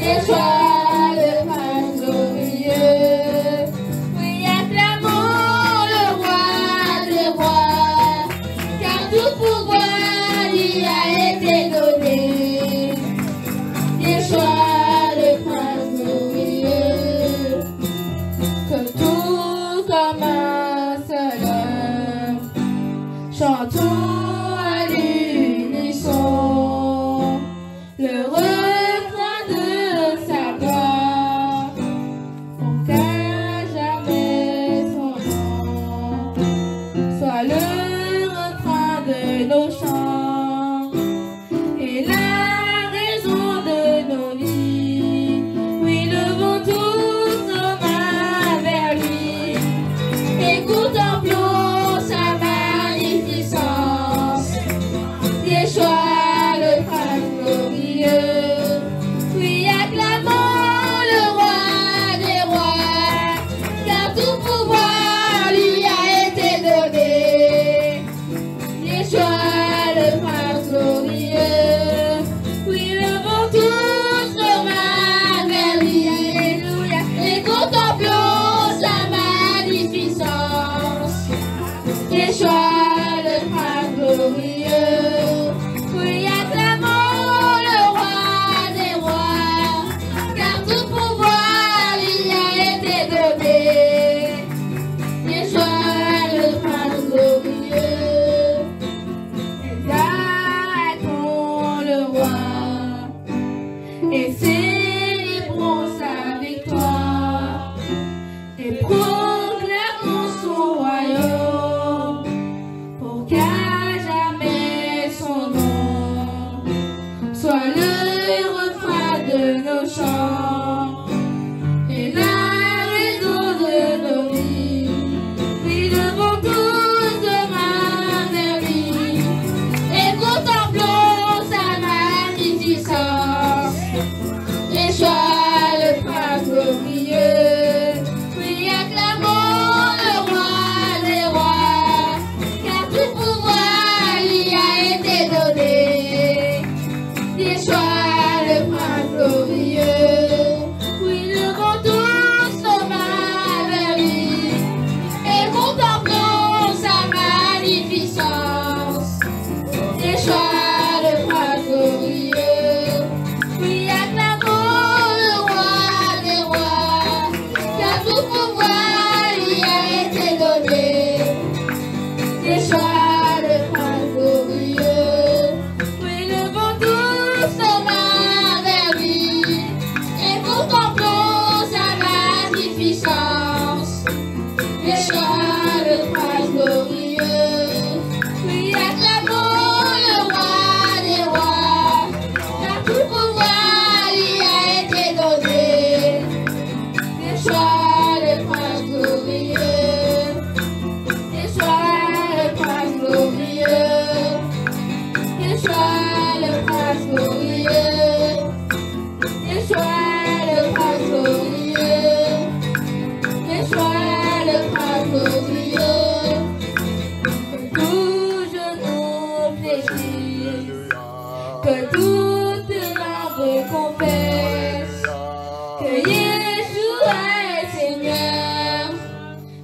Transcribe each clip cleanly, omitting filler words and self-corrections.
Yeshua le prince glorieux. Oui, acclamons le roi des rois, car tout pouvoir lui a été donné. Yeshua le prince glorieux. Que tout comme un seul homme, chantons à l'unisson le refrain de sa gloire, pour qu'à jamais son nom soit le refrain de nos chants et la raison de nos vies. Oui, levons tous nos mains vers lui et contemplons sa magnificence. Yeshua le prince glorieux. Oui, acclamons le roi des rois, car tout pouvoir lui a été donné. Yeshua le prince glorieux. Oui, levons tous nos mains vers lui, alléluia, et contemplons sa magnificence. Yeshua le prince glorieux. Oui, acclamons le roi des rois, car tout pouvoir lui a été donné. Yeshua le prince glorieux. Exaltons le roi et célébrons sa victoire et proclamons son royaume, pour qu'à jamais son nom soit le refrain de nos chants et la raison de nos vies. Oui, levons tous nos mains vers lui et contemplons sa magnificence. Yeshua le prince glorieux. Oui, acclamons le roi des rois, car tout pouvoir lui a été donné. Yeshua le prince glorieux. Oui, levons tous nos mains vers lui et contemplons sa magnificence. Yeshua le prince glorieux. Oui, acclamons le roi des rois, car tout pouvoir lui a été donné. Yeshua le prince glorieux. Oui, levons tous nos mains vers lui et contemplons sa magnificence. Yeshua le prince glorieux. Oui, acclamons le roi des rois, car tout pouvoir lui a été donné. Yeshua le prince glorieux. Yeshua le prince glorieux. Yeshua le prince glorieux. Yeshua le prince glorieux. Yeshua le prince glorieux. Que tout genou fléchisse, que toute langue confesse que Yeshua est Seigneur,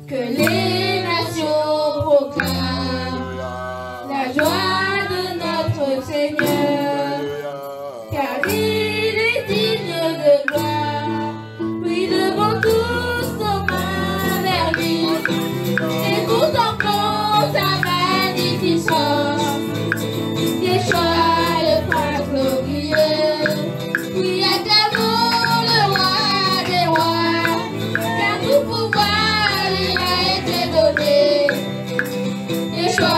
que les nations proclament la joie de notre Seigneur, car il est digne de gloire. Oui, levons tous nos mains vers lui et contemplons sa magnificence. Yeshua le prince glorieux. Oui, acclamons le roi des rois, car tout pouvoir lui a été donné. Yeshua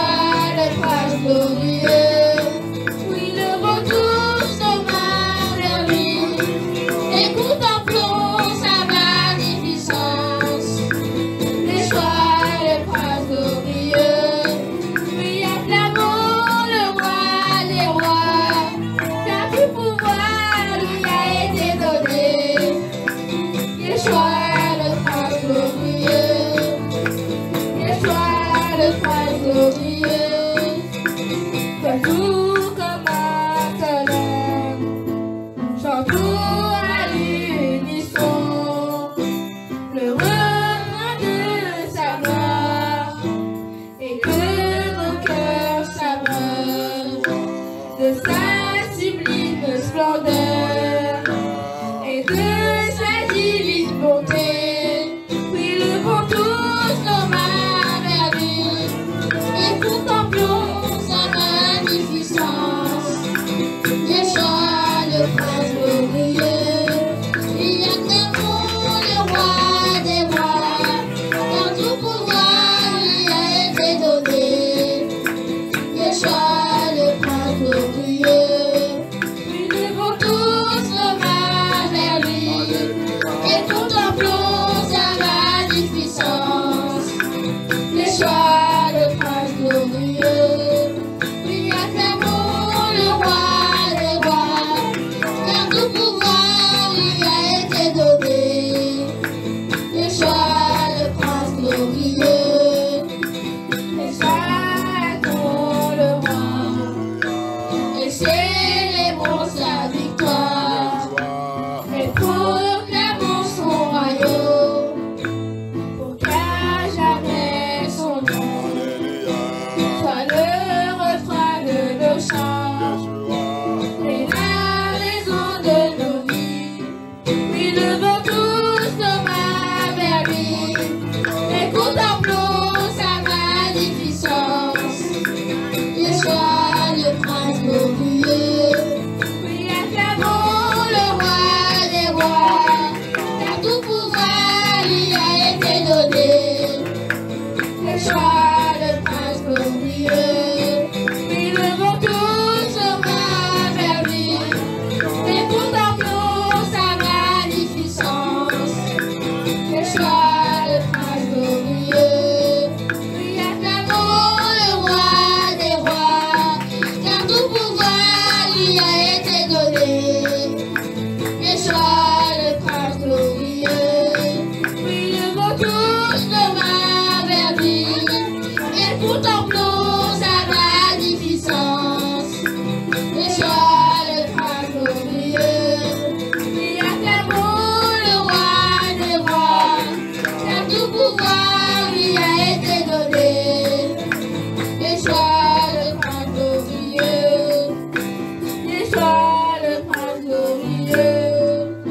le prince glorieux. Oui, levons tous nos mains vers lui et contemplons sa magnificence. Yeshua le prince glorieux. Oui, acclamons le roi des rois, car tout pouvoir lui a été donné. Yeshua le prince glorieux. Yeshua le prince glorieux. Que tout comme un seul homme chantons à lui. de sa divine bonté. Oui, levons tous nos mains vers lui et contemplons sa magnificence. Yeshua, le prince glorieux, il acclamons le roi des rois, car tout pouvoir lui a été donné. Yeshua, le prince glorieux, nous levons tous nos mains vers lui et contemplons sa magnificence. Yeshua, le prince glorieux, lui acclamons le roi des rois, car tout pouvoir lui a été donné. Yeshua, le prince glorieux, exaltons le roi et célébrons sa victoire et proclamons son royaume pour qu'à jamais son nom soit le refrain de nos chants et la raison de nos vies. Oui, levons tous nos mains vers lui et contemplons sa magnificence. Yeshua, le prince glorieux, oui, acclamons le roi des rois, car tout pouvoir lui a été donné. Yeshua, le prince glorieux, oui, levons tous nos mains vers lui et contemplons sa magnificence. Yeshua, le prince glorieux, oui, acclamons le roi des rois, car tout pouvoir lui a été donné. Yeshua, le prince glorieux, oui, levons tous nos mains vers lui et contemplons sa magnificence. Yeshua, le prince glorieux, oui, acclamons le roi des rois, car tout pouvoir lui a été donné. Yeshua, le prince glorieux, Yeshua, le prince glorieux,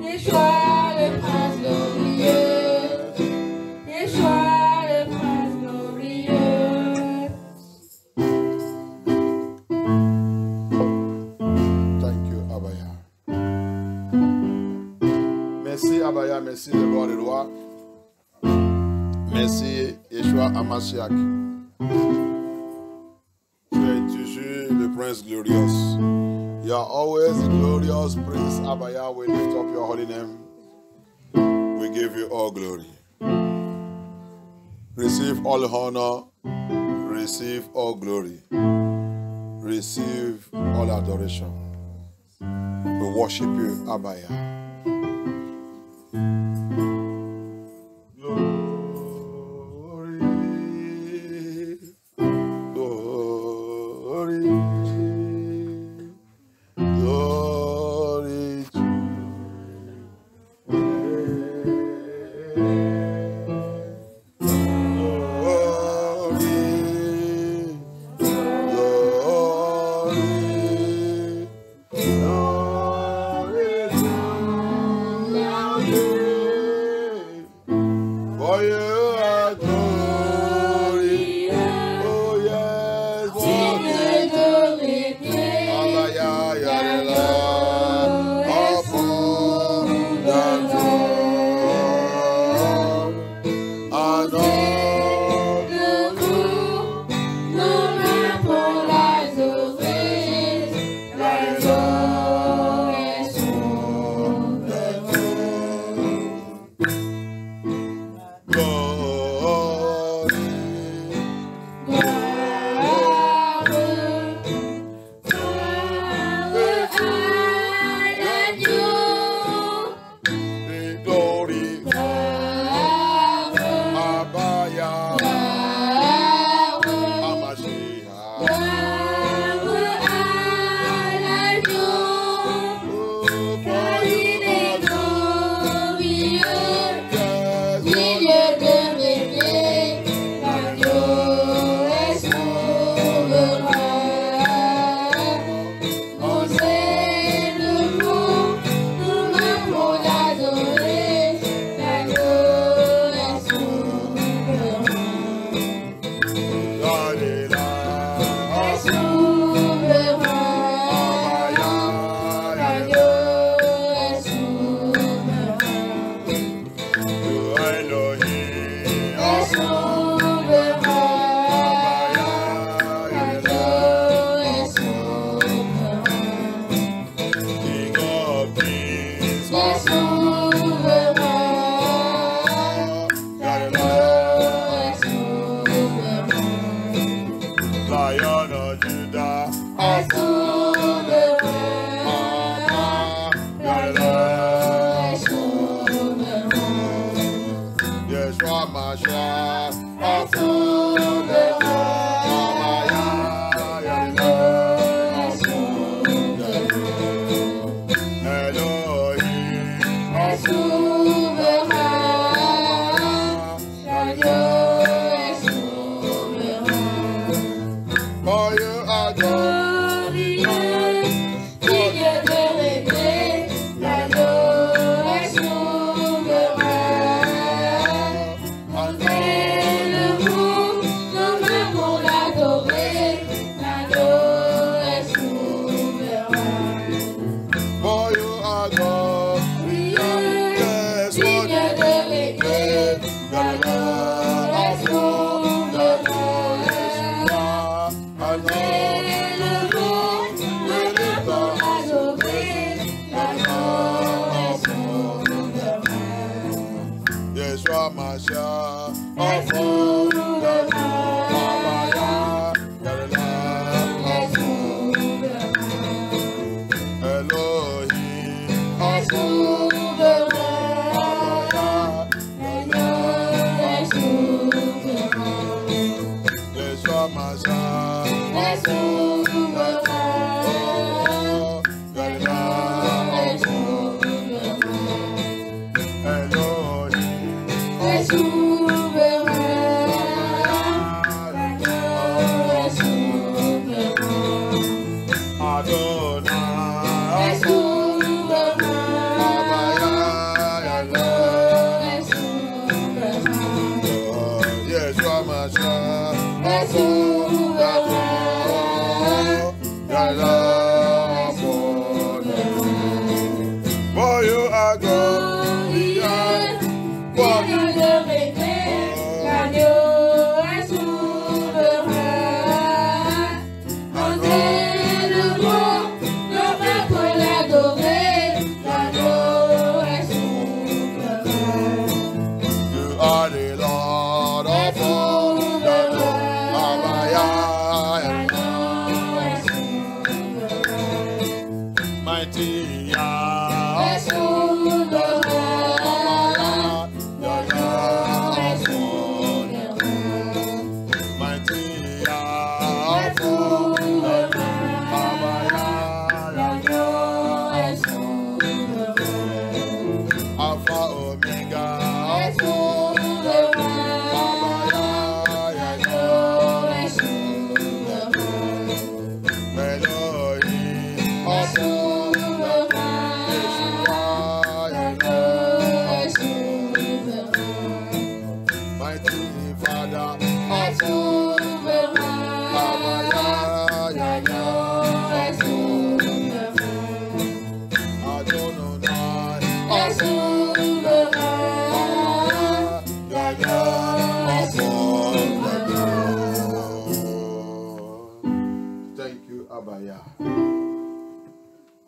Yeshua, le prince glorieux, Yeshua, le prince glorieux. Thank you, Abaya. Merci, Abaya. Merci, le roi des rois. Merci, Yeshua Hamashiach. Tu es toujours le prince glorious. You are always the glorious prince, Abaya. We lift up your holy name. We give you all glory. Receive all honor. Receive all glory. Receive all adoration. We worship you, Abaya. Glory, glory, glory to glory, glory, glory.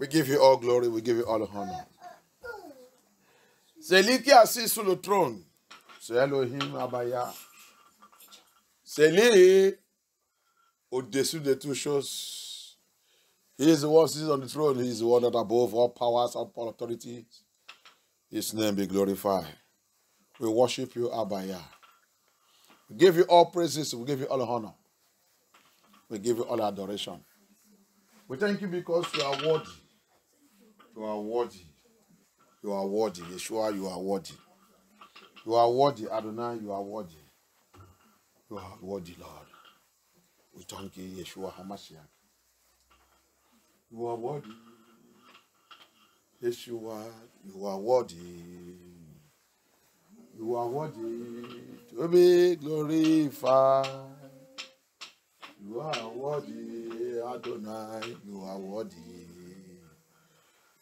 We give you all glory, we give you all honor. C'est lui qui est assis sur le trône. C'est Elohim Abaya. C'est lui au-dessus de toutes choses. He is the one who is on the throne. He is the one that above all powers, all authorities. His name be glorified. We worship you, Abaya. We give you all praises. We give you all honor. We give you all adoration. We thank you because you are worthy. You are worthy. You are worthy. Yeshua, you are worthy. You are worthy. Adonai, you are worthy. You are worthy, Lord. We thank you, Yeshua HaMashiach. You are worthy. Yeshua, you are worthy. You are worthy to be glorified. You are worthy, Adonai. You are worthy.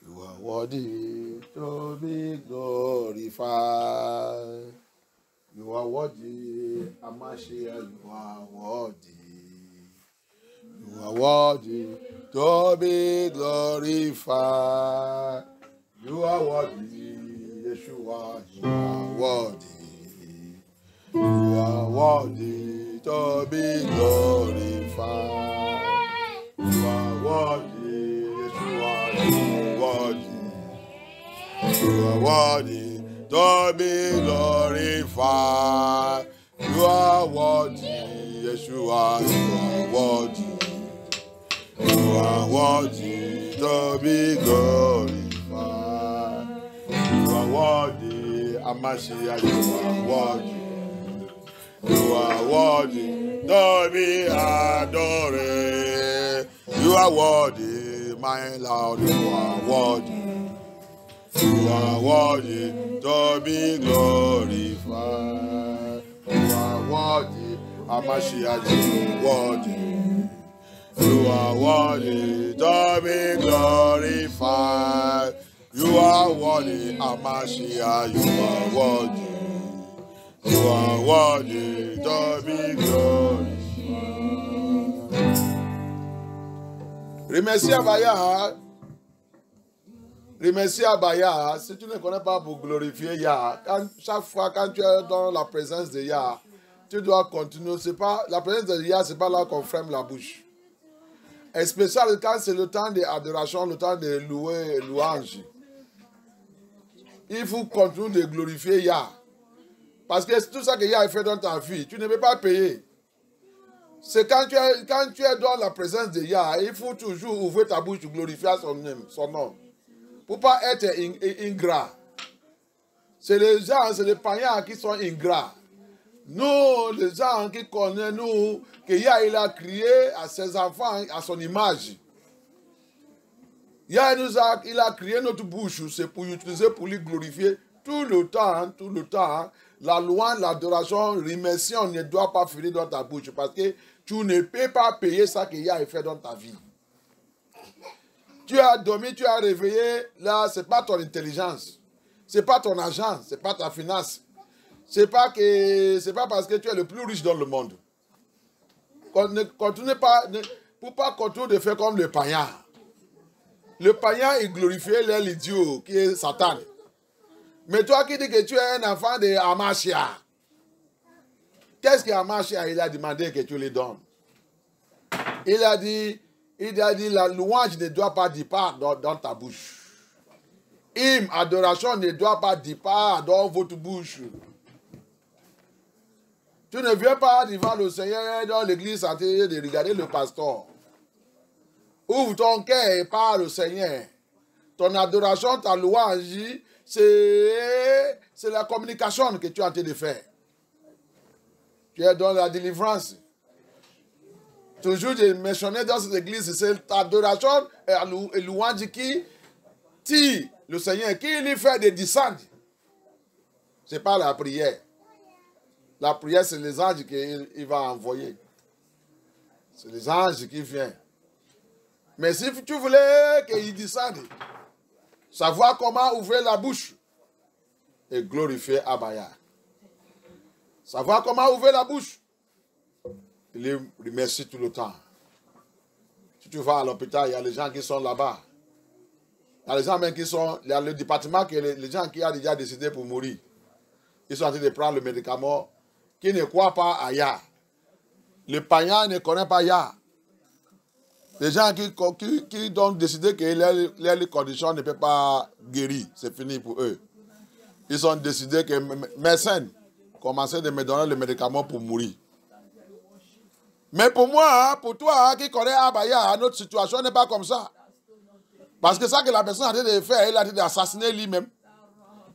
You are worthy to be glorified. You are worthy, Hamashiach. You are worthy. You are worthy to be glorified. You are worthy, Yeshua. You are worthy. You are worthy to be glorified. You are worthy, Yeshua. You are worthy. You are worthy to be glorified. You are worthy, Yeshua. You are worthy. You are worthy to be glorified. You are are worthy, Amashia, you are worthy. You are worthy, to be adored. You are worthy, my Lord, you are worthy. You are worthy to be glorified. You are worthy, Amashia, you are worthy. You are worthy to be glorified. You are worthy, Amashia, you are worthy. You are worthy to be glorified. Remercie Abaya. Remercie Abaya. Si tu ne connais pas pour glorifier Yah, chaque fois quand tu es dans la présence de Yah, tu dois continuer. C'est pas, la présence de Yah, c'est pas là qu'on ferme la bouche. Et spécial quand c'est le temps d'adoration, le temps de louer, louange. Il faut continuer de glorifier Yah. Parce que c'est tout ça que Yah a fait dans ta vie. Tu ne peux pas payer. C'est quand tu es dans la présence de Yah, il faut toujours ouvrir ta bouche pour glorifier son nom. Pour ne pas être ingrat. C'est les gens, c'est les païens qui sont ingrats. Nous, les gens qui connaissent, nous, que Yah il a créé à ses enfants, à son image. Yah il a créé notre bouche, c'est pour l'utiliser, pour lui glorifier tout le temps. La louange, l'adoration, remercier, on ne doit pas finir dans ta bouche parce que tu ne peux pas payer ça que Yah a fait dans ta vie. Tu as dormi, tu as réveillé, là, ce n'est pas ton intelligence, ce n'est pas ton argent, ce n'est pas ta finance. C'est pas parce que tu es le plus riche dans le monde. Continue pas, pour pas continuer de faire comme le païen. Le païen, il glorifiait l'idiot qui est Satan. Mais toi qui dis que tu es un enfant de Amashia, qu'est-ce que Amashia il a demandé que tu lui donnes? Il a dit, la louange ne doit pas disparaître dans ta bouche. Hymne, adoration ne doit pas disparaître dans votre bouche. Tu ne viens pas devant le Seigneur dans l'église en train de regarder le pasteur. Ouvre ton cœur et parle au Seigneur. Ton adoration, ta louange, c'est la communication que tu es en train de faire. Tu es dans la délivrance. Toujours de mentionner dans cette église, c'est ta adoration et louange qui tire le Seigneur, qui lui fait des descentes. Ce n'est pas la prière. La prière, c'est les anges qu'il va envoyer. C'est les anges qui viennent. Mais si tu voulais qu'il descende, savoir comment ouvrir la bouche et glorifier Abaya. Savoir comment ouvrir la bouche. Il les remercie tout le temps. Si tu vas à l'hôpital, il y a les gens qui sont là-bas. Il y a les gens même qui sont... Il y a le département, les gens qui ont déjà décidé pour mourir. Ils sont en train de prendre le médicament qui ne croient pas à Yah. Le païen ne connaît pas Yah. Les gens qui ont décidé que les conditions ne peuvent pas guérir, c'est fini pour eux. Ils ont décidé que médecins commençaient de me donner le médicament pour mourir. Mais pour moi, pour toi qui connais Abaya, notre situation n'est pas comme ça. Parce que ça que la personne a été de faire, il a été d'assassiner lui-même.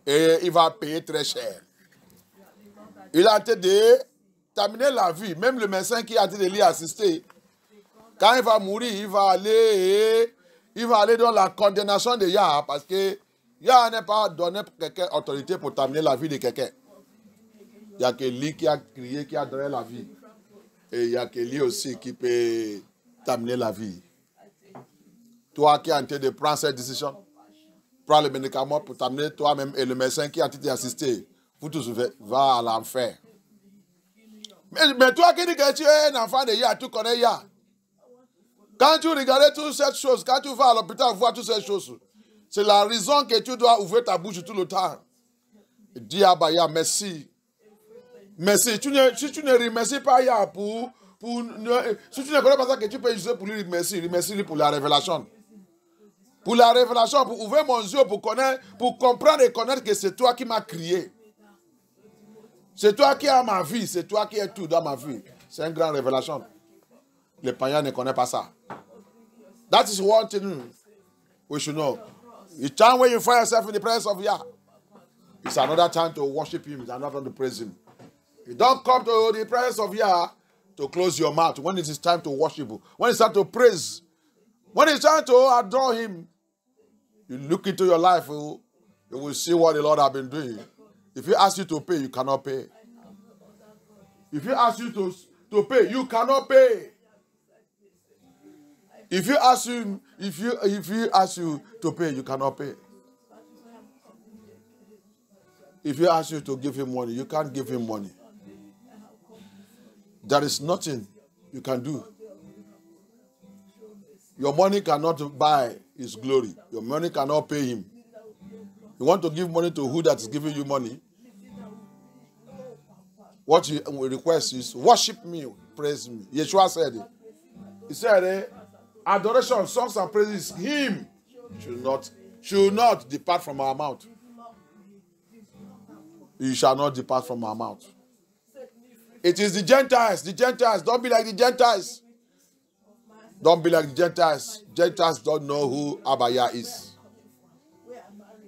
Et il va payer très cher. Il a été de terminer la vie. Même le médecin qui a été de lui assister, quand il va mourir, il va aller dans la condamnation de Yah. Parce que Yah n'a pas donné quelqu'un autorité pour terminer la vie de quelqu'un. Il n'y a que lui qui a crié, qui a donné la vie. Et il n'y a que lui aussi qui peut terminer la vie. Toi qui es en train de prendre cette décision, prends le médicament pour t'amener toi-même et le médecin qui a été assisté. Vous tous va à l'enfer. Mais toi qui dis que tu es un enfant de Yah, tu connais Yah. Quand tu regardes toutes ces choses, quand tu vas à l'hôpital voir toutes ces choses, c'est la raison que tu dois ouvrir ta bouche tout le temps. Dis à Abaya, merci. Merci. Si tu ne remercies pas Yah si tu ne connais pas ça que tu peux utiliser pour lui remercie pour la révélation. Pour la révélation, pour ouvrir mon yeux, pour comprendre et connaître que c'est toi qui m'as créé. C'est toi qui as ma vie, c'est toi qui es tout dans ma vie. C'est une grande révélation. Les païens ne connaissent pas ça. That is one thing we should know. The time when you find yourself in the presence of Yah, It's another time to worship him. It's another time to praise him. You don't come to the presence of Yah to close your mouth when it is time to worship, when it's time to praise, when it's time to adore him. You look into your life, you will see what the Lord has been doing. If he asks you to pay, you cannot pay. If he asks you to pay, you cannot pay. If he asks you to pay, you cannot pay. If he asks you to give him money, you can't give him money. There is nothing you can do. Your money cannot buy his glory. Your money cannot pay him. You want to give money to who that is giving you money? What you request is, worship me, praise me. Yeshua said it. He said, adoration, songs and praises, him should not depart from our mouth. You shall not depart from our mouth. It is the Gentiles. The Gentiles. Don't be like the Gentiles. Don't be like the Gentiles. Gentiles don't know who Abba Yah is.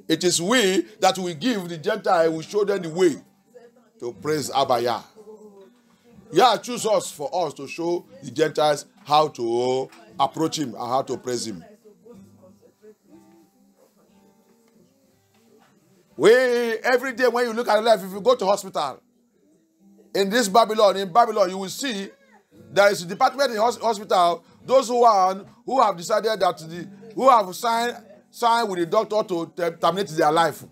It is we that will give the Gentiles, we show them the way to praise Abba Yah. Yah choose us for us to show the Gentiles how to approach him and how to praise him. Every day when you look at life, if you go to hospital, in Babylon, you will see there is a department in hospital, those who have decided that who have signed with the doctor to terminate their life.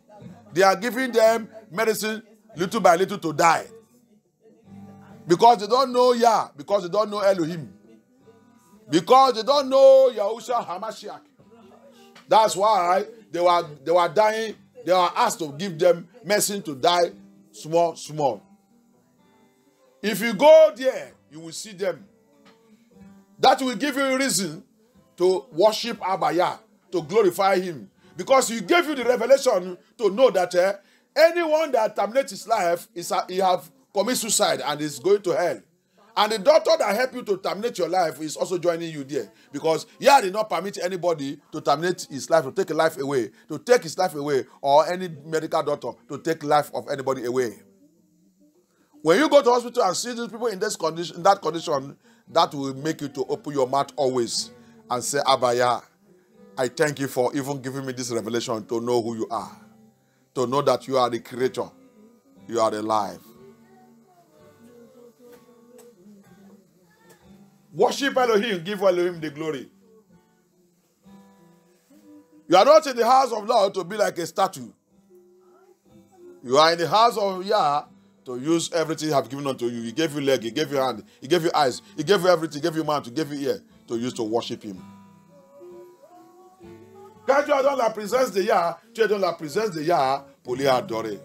They are giving them medicine little by little to die. Because they don't know Yah, because they don't know Elohim. Because they don't know Yahushua HaMashiach. That's why they were dying. They were asked to give them medicine to die small. If you go there, you will see them. That will give you a reason to worship Abba Yah, to glorify him. Because he gave you the revelation to know that anyone that terminates his life, he have committed suicide and is going to hell. And the doctor that helped you to terminate your life is also joining you there. Because Yah did not permit anybody to terminate his life, to take his life away, or any medical doctor to take life of anybody away. When you go to hospital and see these people in that condition, that will make you to open your mouth always and say, Abba Yah, I thank you for even giving me this revelation to know who you are, to know that you are the creator, you are alive. Worship Elohim, give Elohim the glory. You are not in the house of Lord to be like a statue. You are in the house of Yah to use everything He has given unto you. He gave you leg, He gave you hand, He gave you eyes, He gave you everything, He gave you mouth, He gave you ear to use to worship Him. Quand tu adores la présence de Yah, tu es dans la présence de Yah pour lui adorer.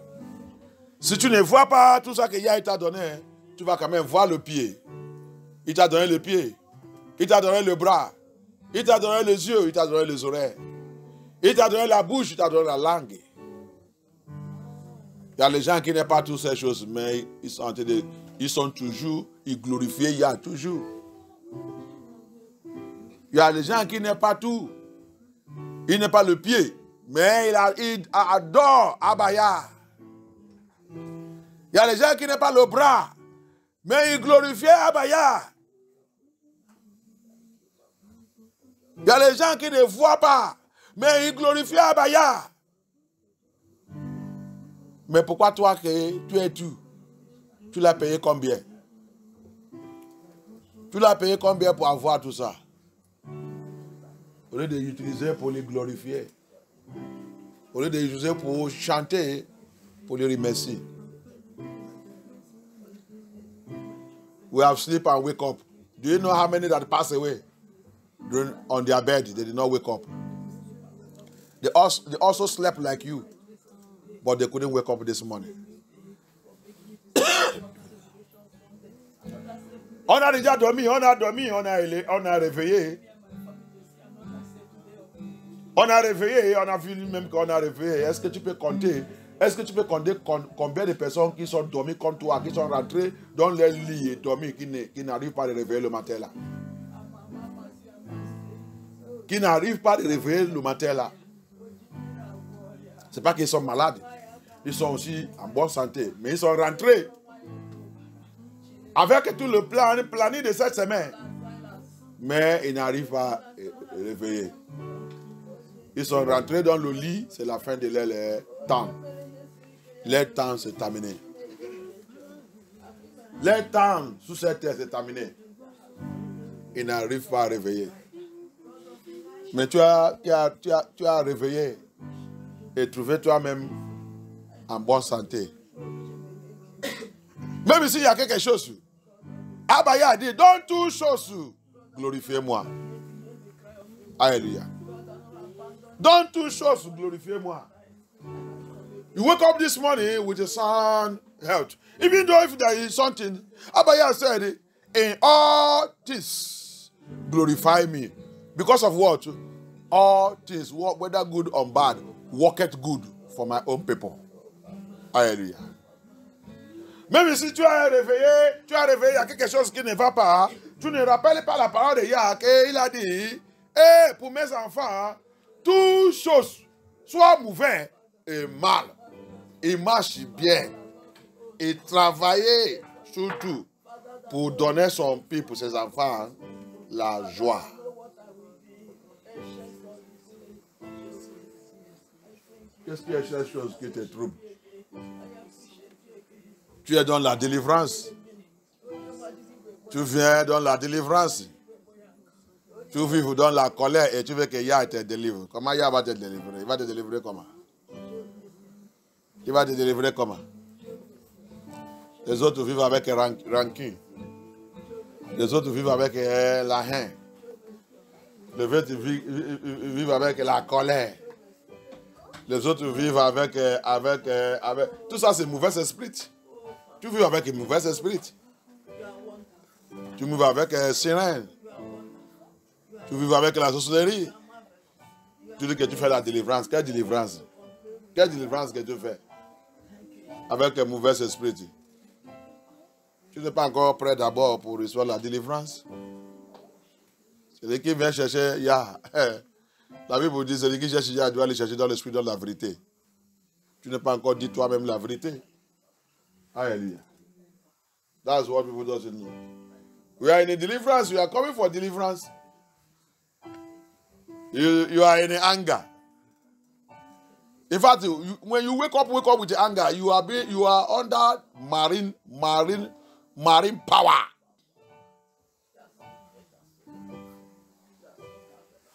Si tu ne vois pas tout ça que Yah t'a donné, tu vas quand même voir le pied. Il t'a donné le pied, il t'a donné le bras, il t'a donné les yeux, il t'a donné les oreilles, il t'a donné la bouche, il t'a donné la langue. Il y a les gens qui n'aiment pas toutes ces choses, mais ils sont toujours, ils glorifient Yah toujours. Il y a les gens qui n'aiment pas tout. Il n'est pas le pied, mais il adore Abba Yah. Il y a les gens qui n'aiment pas le bras, mais ils glorifient Abba Yah. Il y a les gens qui ne voient pas, mais ils glorifient Abba Yah. Mais pourquoi toi, que tu es tout? Tu l'as payé combien? Tu l'as payé combien pour avoir tout ça? Au lieu de l'utiliser pour les glorifier, au lieu de l'utiliser pour chanter, pour les remercier. We have sleep and wake up. Do you know how many that pass away on their bed? They did not wake up. They also slept like you, but they couldn't wake up this morning. On a déjà dormi, on a réveillé. On a réveillé, on a vu même qu'on a réveillé. Est-ce que tu peux compter combien de personnes qui sont dormies comme toi, qui sont rentrées dans leur lit et dormies, qui n'arrivent pas à les réveiller le matin là? Qui n'arrivent pas à les réveiller le matin là? Ce n'est pas qu'ils sont malades. ils sont aussi en bonne santé, mais ils sont rentrés avec tout le planning de cette semaine. Mais ils n'arrivent pas à réveiller. Ils sont rentrés dans le lit, c'est la fin de leur temps. Leur temps c'est terminé. Leur temps sous cette terre c'est terminé. Ils n'arrivent pas à réveiller. Mais tu as réveillé et trouvé toi-même en bonne santé. Même s'il y a quelque chose, Abaya a dit, dans toutes choses, glorifiez-moi. Alléluia. Dans toutes choses, glorifiez-moi. You wake up this morning with a sound health. Even though if there is something, Abaya said, in all things, glorify me. Because of what? All things, whether good or bad, worketh good for my own people. Alléluia. Même si tu as réveillé, il y a quelque chose qui ne va pas, tu ne rappelles pas la parole de Yahweh, il a dit, pour mes enfants, toutes choses, soit mauvaises et mal, et marche bien, et travailler surtout pour donner son peuple, pour ses enfants, la joie. Qu'est-ce qu'il y a cette chose qui te trouble? Tu es dans la délivrance. Tu viens dans la délivrance. Tu vis dans la colère et tu veux que Yah te délivre. Comment Yah va te délivrer? Il va te délivrer comment? Il va te délivrer comment? Les autres vivent avec rancune. Les autres vivent avec la haine. Les autres vivent avec la colère. Les autres vivent avec tout ça, c'est mauvais esprit. Tu vis avec un mauvais esprit. Tu vis avec sirène. Tu vis avec la sorcellerie. Tu dis que tu fais la délivrance. Quelle délivrance? Quelle délivrance que tu fais? Avec un mauvais esprit. Tu n'es pas encore prêt d'abord pour recevoir la délivrance. Celui qui vient chercher Yah. La Bible dit, celui qui cherche Yah doit aller chercher dans l'esprit, dans la vérité. Tu n'es pas encore dit toi-même la vérité. Hallelujah. That's what people don't know. We are in a deliverance. We are coming for deliverance. You are in anger. In fact, when you wake up with anger, you are under marine power.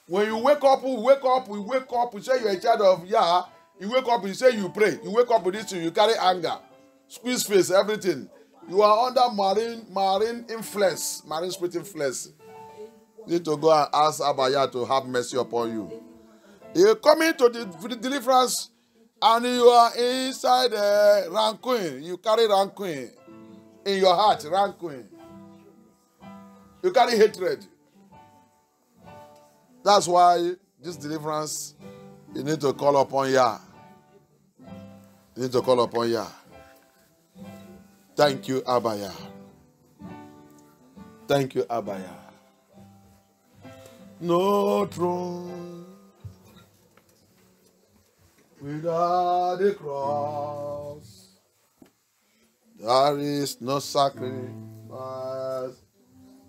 When you wake up, you say you're a child of Yah. You wake up, you say you pray. You wake up with this, you carry anger. Squeeze face, everything. You are under marine influence, marine spirit influence. You need to go and ask Abaya to have mercy upon you. You come into the deliverance and you are inside rancune. You carry rancune in your heart, rancune. You carry hatred. That's why this deliverance, you need to call upon Yah. You need to call upon Yah. Thank you, Abaya. Thank you, Abaya. No throne without the cross. There is no sacrifice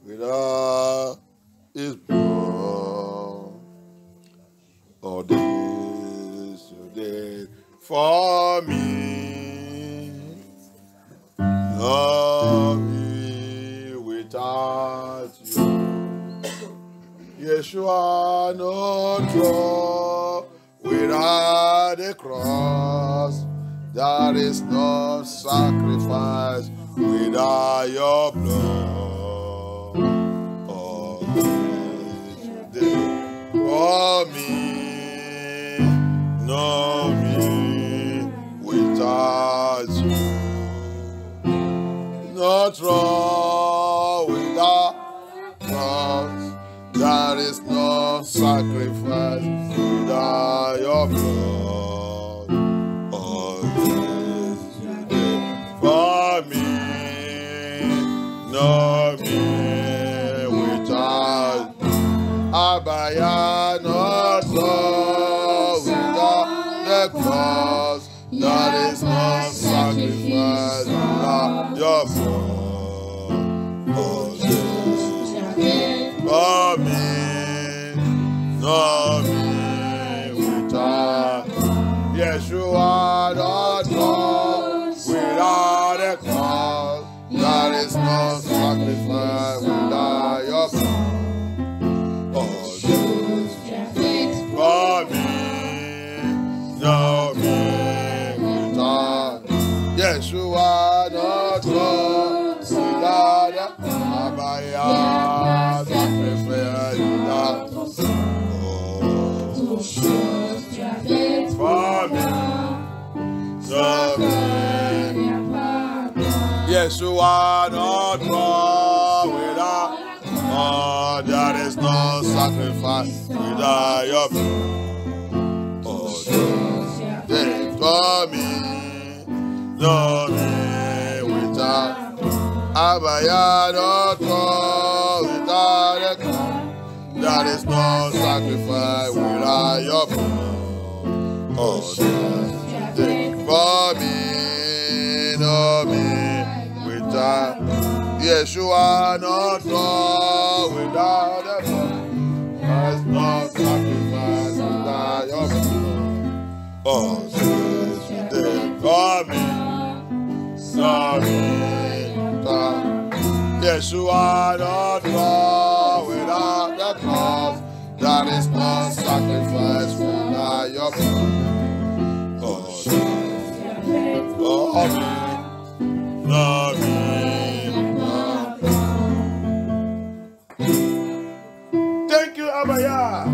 without His blood. Oh, this you did for me. No me without you. Yeshua, no draw without the cross. There is no sacrifice without your blood. Oh, you did for me, no me without you. No draw without cross. There is no sacrifice without your blood. Oh, yes, you did for me, no me without Abaya, no soul without the cross. There is no sacrifice without your blood. Oh, Jesus. For me, no me without. Yeshua, not God, without a cross. There is no sacrifice without your blood. Oh, Jesus. For me, no me without. Yeshua, not God, without a Abaya, sacrifice without. For me, no me. Yeshua, not God, without. Oh, there is no sacrifice without your blood. Oh, Jesus, for me, no me without. Abaya, not God, without a cross. There is no sacrifice without your blood. Oh, Jesus, for me, no me without. Yeshua, not God, without a blood. There is no sacrifice without your blood. Oh, Jesus, for me, no me without. Yeshua, not God, without the cross. There is no sacrifice without your blood. Oh, Jesus, for me, no me. Thank you, Abaya.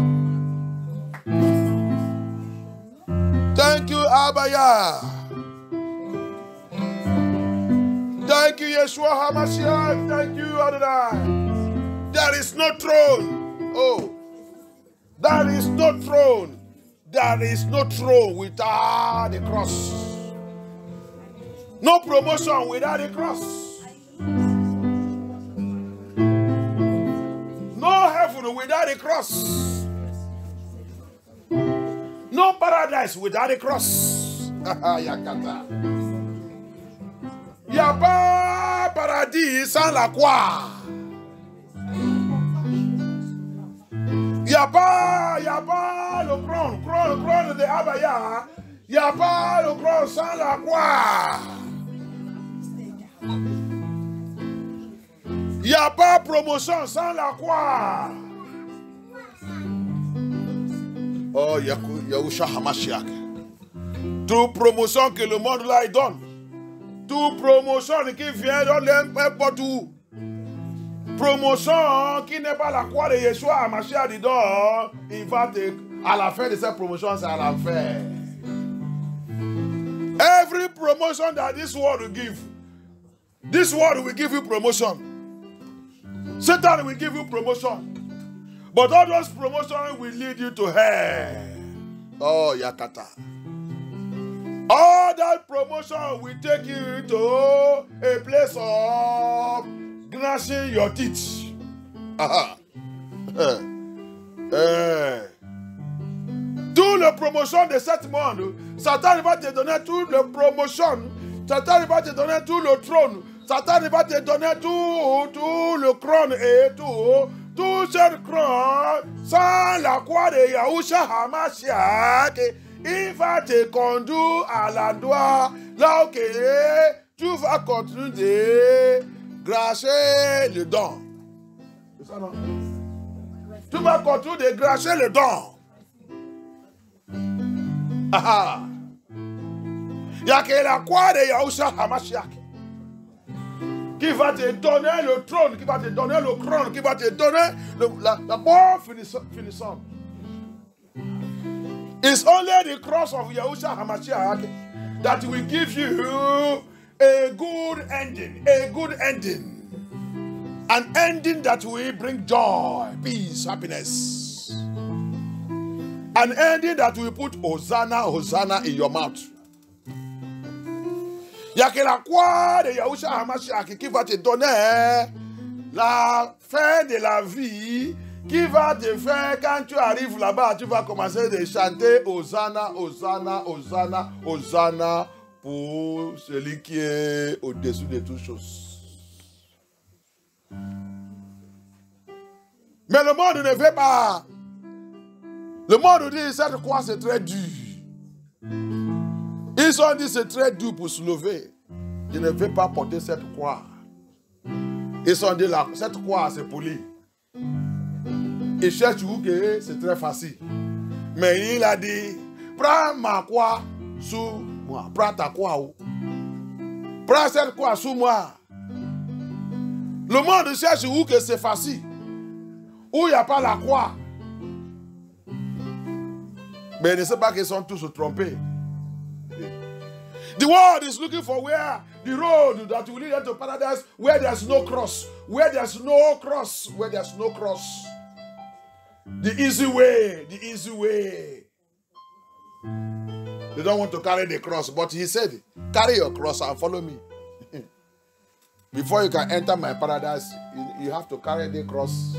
Thank you, Abaya. Thank you, Yeshua HaMashiach. Thank you, Adonai. There is no throne. Oh, there is no throne. There is no throne without the cross. No promotion without the cross. No heaven without the cross. No paradise without the cross. Yakata. Yaba paradis sans la croix. Yaba le couronne de Abaya. Yaba le couronne sans la croix. Yaba promotion sans la croix. Oh, Yahushua HaMashiach. Toute promotion que le monde là donne. Toute promotion qui vient de n'importe où. Promotion qui n'est pas la croix de Yeshua HaMashiach dedans, il va te, à la fin de cette promotion, c'est à l'enfer. Every promotion that this world will give, this world will give you promotion. Satan will give you promotion. But all those promotions will lead you to hell. Oh, Yakata. All that promotion will take you to a place of gnashing your teeth. Tout le promotion de cette monde, Satan va te donner toute la promotion. Satan va te donner tout le trône. Satan va te donner tout le trône et tout ce trône sans la croix de Yahushua HaMashiach. Il va te conduire à l'endroit là où tu vas continuer de gracher le don. C'est ça, non? Tu vas continuer de gracher le don. Il n'y a que la croix de Yahushua HaMashiach qui va te donner le trône, qui va te donner le trône, qui va te donner la mort finissante. It's only the cross of Yahushua HaMashiach that will give you a good ending, an ending that will bring joy, peace, happiness, an ending that will put Hosanna, Hosanna in your mouth. Il n'y a que la croix de Yahushua HaMashiach qui va te donner la fin de la vie qui va te faire, quand tu arrives là-bas, tu vas commencer à chanter Hosanna, Hosanna, Hosanna, Hosanna pour celui qui est au-dessus de toutes choses. Mais le monde ne veut pas. Le monde dit, cette croix c'est très dur. Ils ont dit c'est très dur pour se lever. Je ne veux pas porter cette croix. Ils ont dit cette croix c'est poli. Ils cherchent où que c'est très facile. Mais il a dit, prends ma croix sous moi. Prends ta croix où? Prends cette croix sous moi. Le monde cherche où que c'est facile. Où il n'y a pas la croix. Mais ils ne savent pas qu'ils sont tous trompés. The world is looking for where the road that will lead them to paradise, where there's no cross, where there's no cross, where there's no cross. The easy way, the easy way. They don't want to carry the cross, but he said, carry your cross and follow me. Before you can enter my paradise, you have to carry the cross.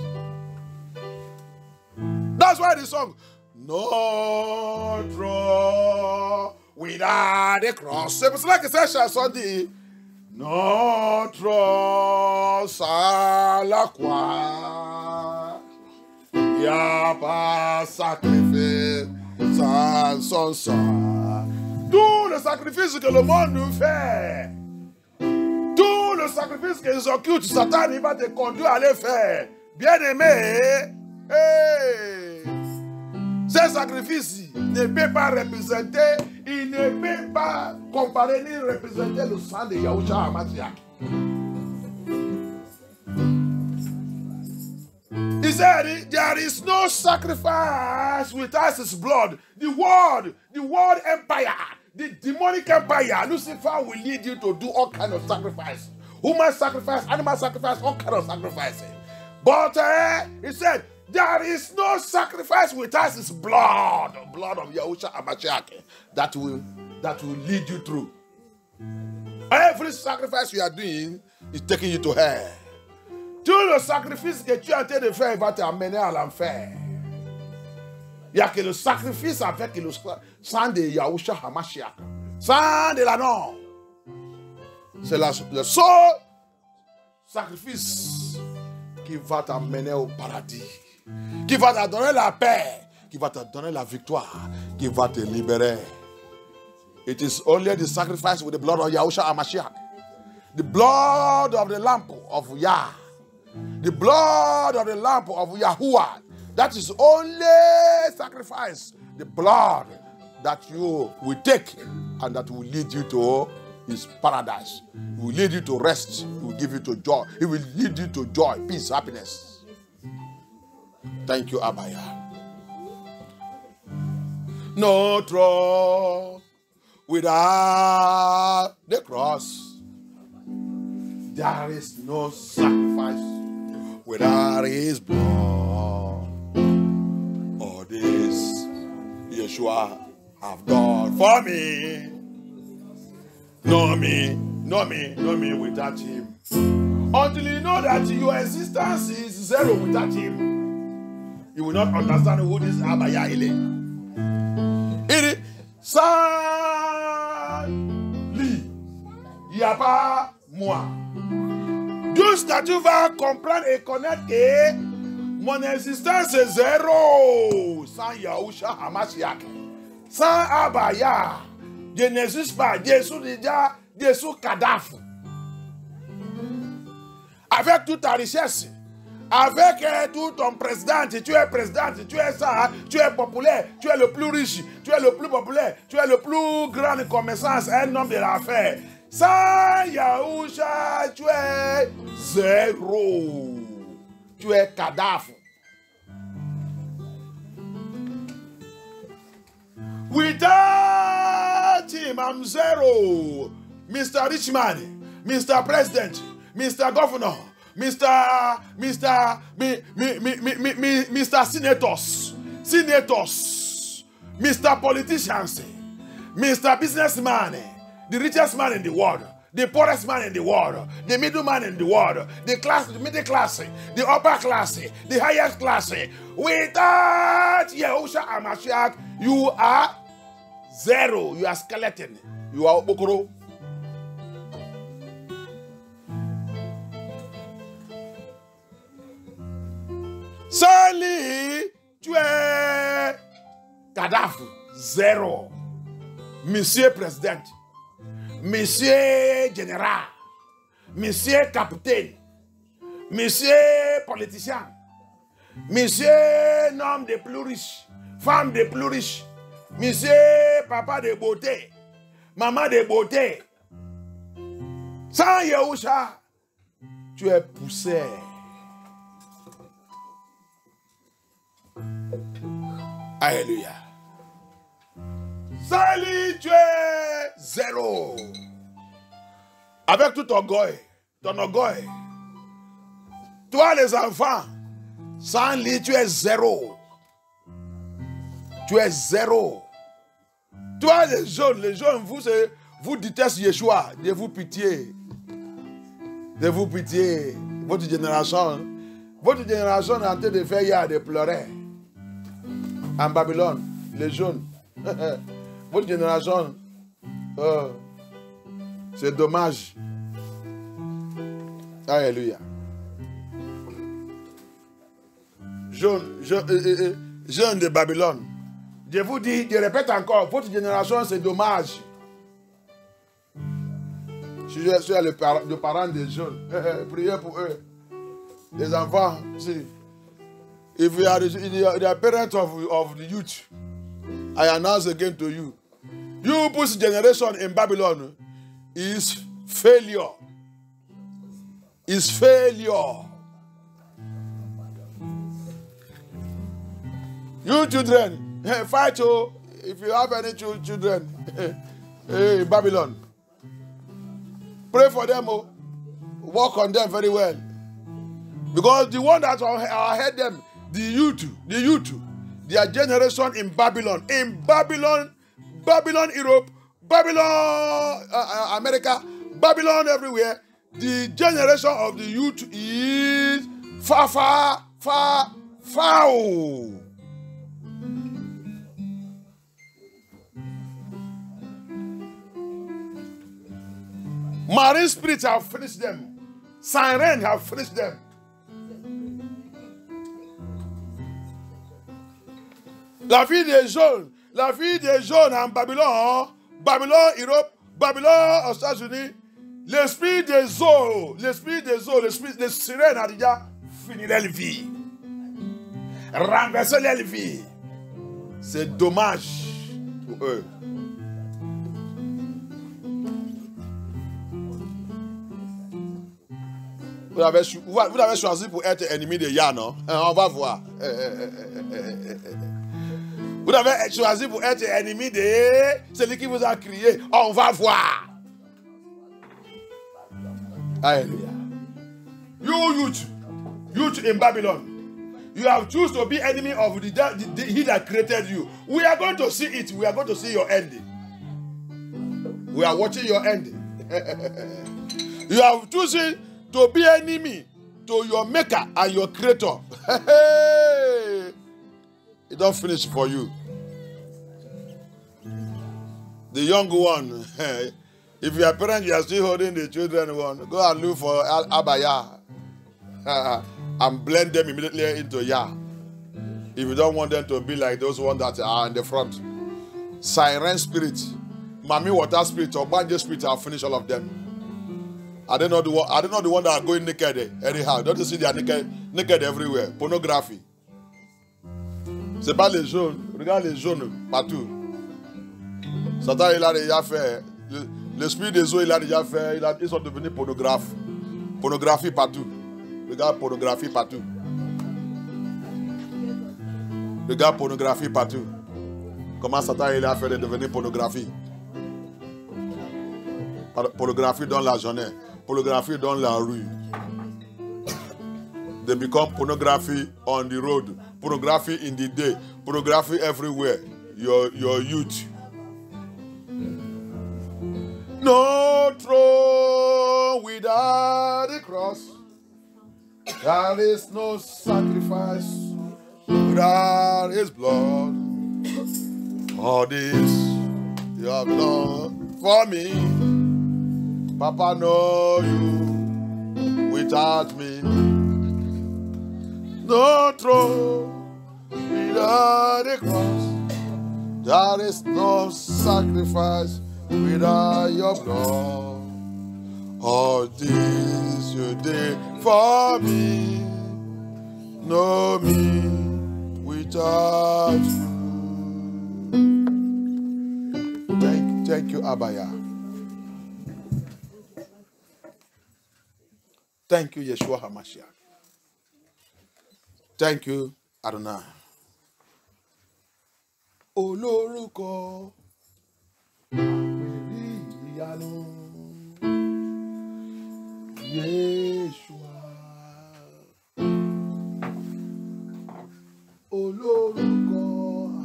That's why the song, no draw without the cross. C'est pour que cette chanson dit, notre à la croix, il n'y a pas sacrifice sans son sang. Tout le sacrifice que le monde nous fait, tout le sacrifice qu'ils occultent, Satan il va te conduire à les faire. Bien-aimé, hey, ce sacrifice ne peut pas représenter, il ne peut pas comparer ni représenter le sang de Yahushua HaMashiach. He said, there is no sacrifice without his blood. The world empire, the demonic empire, Lucifer will lead you to do all kinds of sacrifice. Human sacrifice, animal sacrifice, all kinds of sacrifices. But he said, there is no sacrifice without his blood, the blood of Yahushua HaMashiach, that will lead you through. Every sacrifice you are doing is taking you to hell. Tout le sacrifice que tu es en train de faire va t'amener à l'enfer. Il n'y a que le sacrifice avec le sang de Yahushua HaMashiach, sang de l'anneau. C'est le seul sacrifice qui va t'amener au paradis, qui va te donner la paix, qui va te donner la victoire, qui va te libérer. It is only the sacrifice with the blood of Yahushua HaMashiach, the blood of the lamp of Yah, the blood of the lamp of Yahuwah. That is only sacrifice, the blood that you will take and that will lead you to his paradise. It will lead you to rest. It will give you to joy. It will lead you to joy, peace, happiness. Thank you, Abaya. No trouble without the cross. There is no sacrifice without his blood. All this Yeshua have done for me. Know me without him. Until you know that your existence is zero without him, you will not understand who this Abaya is. Il dit, sans lui, il n'y a pas moi. Juste que tu vas comprendre et connaître que mon existence est zéro sans Yahushua HaMashiach, sans Abaya. Je n'existe pas. Jésus déjà, Jésus cadavre. Avec toute ta richesse, avec tout ton président, tu es président, tu es ça, tu es populaire, tu es le plus riche, tu es le plus populaire, tu es le plus grand commerçant, un homme de l'affaire. Sans Yahushua, tu es zéro. Tu es cadavre. Without him, I'm zero. Mr. Richman, Mr. President, Mr. Governor, Mr. Senators, Mr. Politicians, Mr. Businessman, the richest man in the world, the poorest man in the world, the middle man in the world, the middle class, the upper class, the highest class. Without Yahushua HaMashiach, you are zero. You are skeleton. You are Okoro. Sali, tu es Gaddafi, zéro. Monsieur Président, Monsieur Général, Monsieur Capitaine, Monsieur Politicien, Monsieur homme des plus riches, femme des plus riches, Monsieur Papa de beauté, Maman de beauté. Sans Yahushua, tu es poussière. Alléluia. Salut, tu es zéro. Avec tout orgueil, ton orgueil. Toi, les enfants, sans lui, tu es zéro. Tu es zéro. Toi, les jeunes, vous détestez Yeshua. De vous pitié. De vous pitié. Votre génération est en train de faire de pleurer. En Babylone, les jeunes. Votre génération, c'est dommage. Alléluia. Jeunes de Babylone. Je vous dis, je répète encore, votre génération, c'est dommage. Je suis le parent des jeunes. Priez pour eux. Les enfants, si. If you are the parent of the youth, I announce again to you, people's generation in Babylon is failure. Is failure. You children, fight you if you have any children in Babylon. Pray for them, work on them very well. Because the one that ahead them, the youth, their generation in Babylon, Europe, Babylon, America, Babylon everywhere, the generation of the youth is far. Marine spirits have finished them. Siren have finished them. La vie des jeunes en Babylone, Babylone, Europe, Babylone aux États-Unis, l'esprit des eaux, les sirènes a déjà fini leur vie. Renverser leur vie. C'est dommage pour eux. Vous avez choisi pour être ennemi de Yah, non? On va voir. Vous avez choisi pour être ennemi de celui qui vous a crié. On va voir. Alléluia. You youth in Babylon, you have chosen to be enemy of he that created you. We are going to see it. We are going to see your end. We are watching your end. You have chosen to be enemy to your maker and your creator. It don't finish for you. The young one, if you are parent, you are still holding the children one, go and look for Abaya and blend them immediately into Yah. If you don't want them to be like those ones that are in the front. Siren spirit, Mami water spirit, or Banje spirit, I'll finish all of them. I don't know the one that are going naked anyhow. Don't you see they are naked everywhere? Pornography. C'est pas les jaunes. Regarde les jaunes partout. Satan, il a déjà fait. L'esprit des eaux, il a déjà fait. Ils sont devenus pornographes. Pornographie partout. Regarde pornographie partout. Regarde pornographie partout. Comment Satan, il a fait de devenir pornographie. Pornographie dans la journée. Pornographie dans la rue. They become pornography on the road. Pornography in the day. Pornography everywhere. Your youth. No throne There is no sacrifice without his blood. All this you have done for me. Papa, know you without me. No throne without the cross. There is no sacrifice without your blood. All this you did for me. Know me without you. Thank you, Abaya. Thank you, Yeshua HaMashiach. Thank you, Adonai. Olórúkọ àpèrí ìyanu Yeshua. Olórúkọ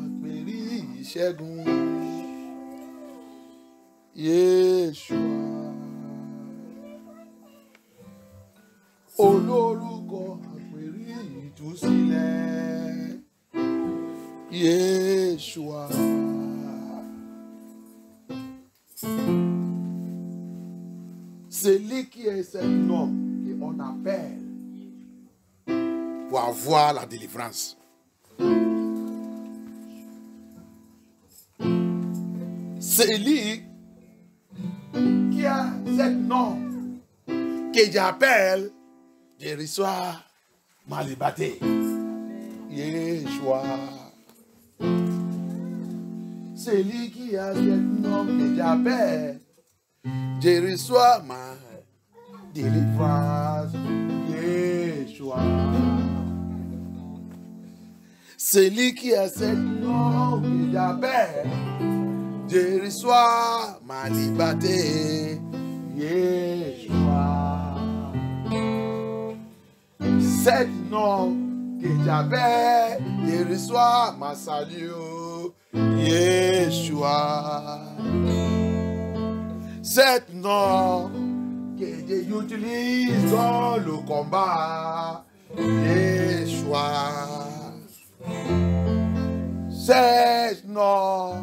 àpèrí ìṣẹ́gun Yeshua. Olórúkọ àpèrí ìtúsílẹ̀ Yeshua. Celui qui est cet homme qu'on appelle pour avoir la délivrance. Celui qui a cet nom que j'appelle de recevoir ma liberté. Yeshua. Celui qui a ce nom que j'appelle, je reçois ma délivrance. Yeshua. Celui qui a ce nom que j'appelle, je reçois ma liberté. Yeshua. Cet nom que j'appelle, je reçois ma salut. Yeshua. Cet nom que j'utilise dans le combat. Yeshua. Cet nom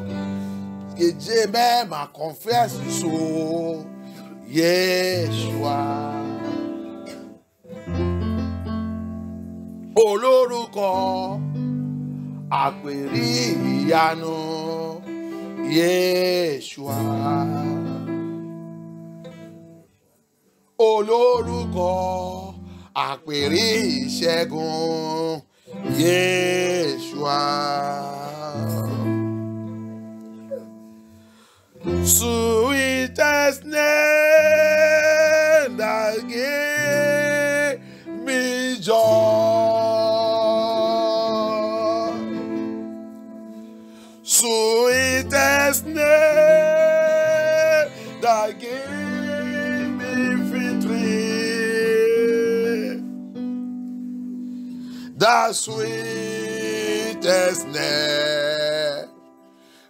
que je mets ma confiance sur. Yeshua. Olórúkọ àpèrí ìyanu Yeshua. Olórúkọ àpèrí ìṣẹ́gun Yeshua. Sweetest name that gave me joy. Sweetest name that gave me victory. The sweetest name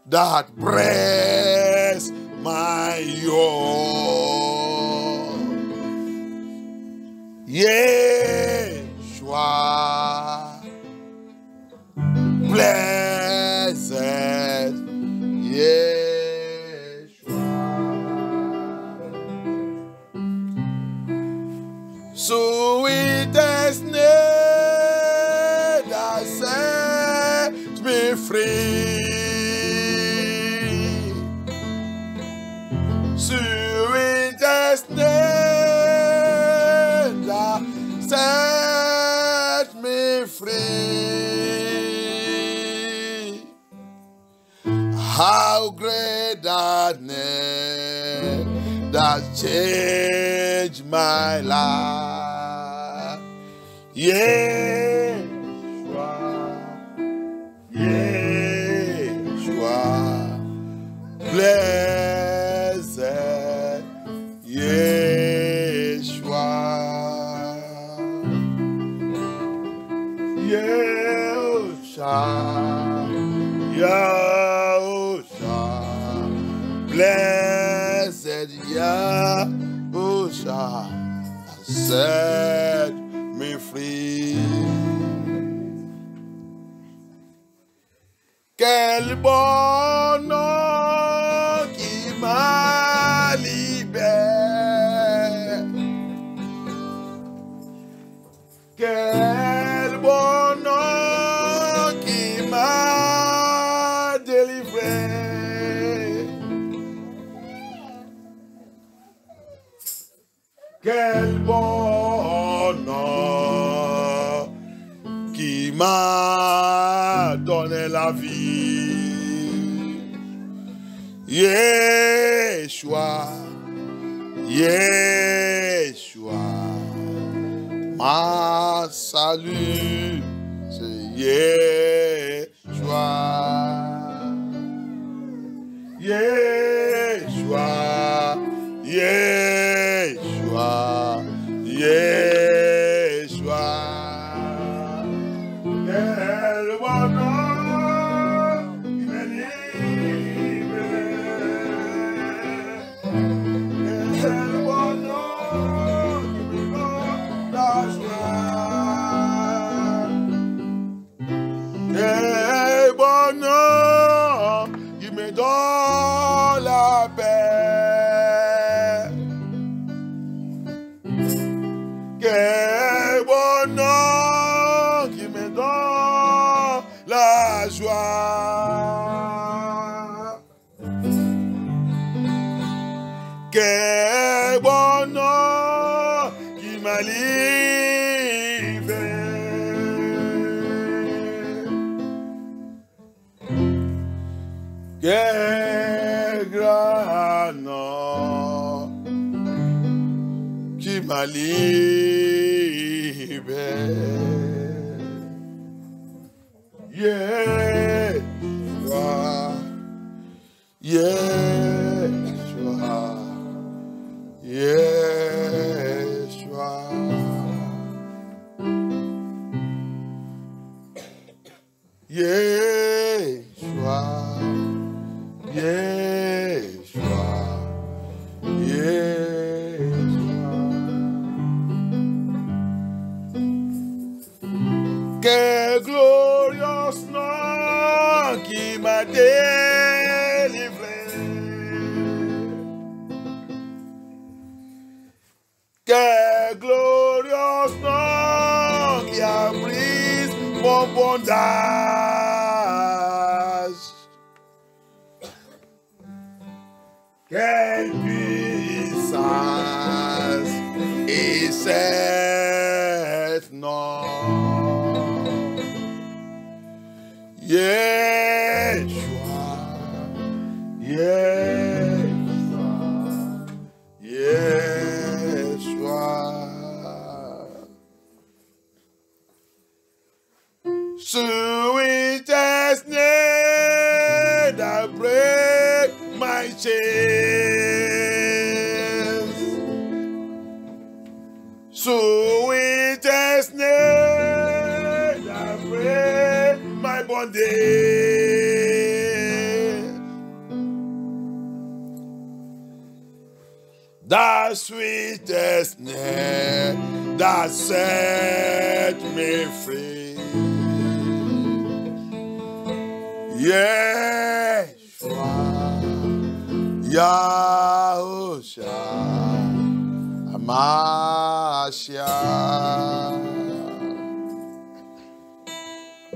that breaks my yoke. Yeshua. Blessed Yeshua. Sweetest name that set me free. Sweetest name that set me free. How great that name that changed my life. Yeshua, Yeshua, blessed Yeshua. Yeshua, Yahusha, blessed Yahusha, set me free. Quel bon nom qui m'a libéré. Quel bon nom qui m'a délivré. Quel bon nom qui m'a donné la vie. Yeshua, Yeshua, ma salut, c'est Yeshua. Yeshua, Yeshua, Yeshua. Quel bon nom qui me libère. Quel bon nom qui me donne la joie. Quel bon nom qui me donne la paix. Quel bon nom qui me donne la joie. Quel bon nom qui m'a livré. Quel grand nom qui m'a libéré. Yeshua, Yeshua, Yeshua. Yeshua, Yeshua, Yeshua. Quel glorieux nom qui m'a délivré. Quel glorieux nom qui a brisé mon bondage. Quelle puissance et cette nom. Yeshua, Yeshua, Yeshua. Sweetest name that break my chains. Sweetest name that break my bondage. The sweetest name that set me free. Yeshua, Yahusha, Hamashiach.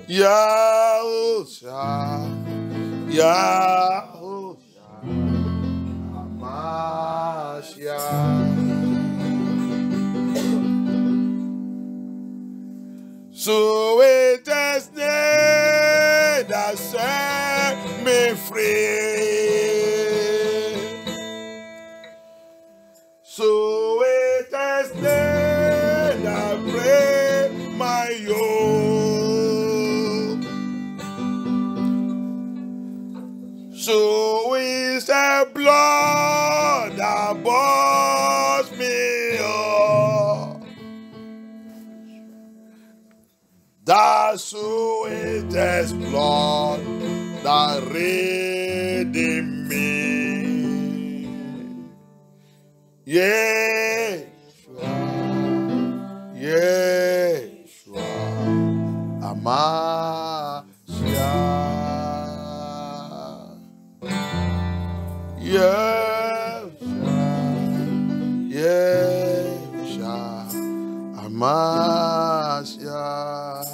Yahusha, Yahusha, Hamashiach. Sweetest name that set me free. Sweetest name that break my yoke. So is the blood that bought me up. The sweetest blood that redeemed me. Yeshua, Yeshua. Mashiach.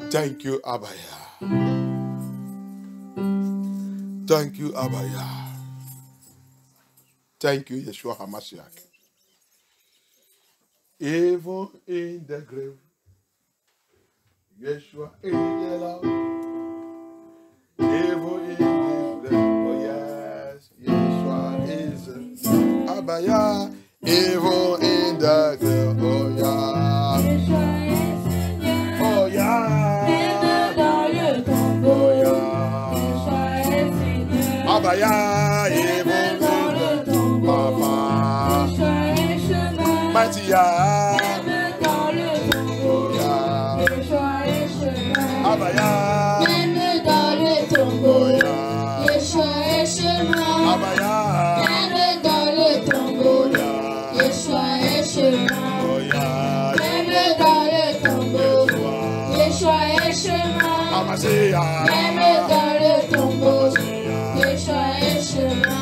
Thank you, Abaya. Thank you, Abaya. Thank you, Yeshua HaMashiach. Even in the grave, Yeshua is alive. Even in the grave, oh yes, Yeshua is Abaya. Even in the grave, oh yeah. Oh yeah. Oh yeah. Abaya, even in the Papa. Mighty yeah. Abaya, même dans le tombeau, Yeshua est chemin. Abaya, Même dans le tombeau, Yeshua est chemin. Même dans le tombeau, Yeshua est chemin. Amasia, Même dans le tombeau, Yeshua est chemin.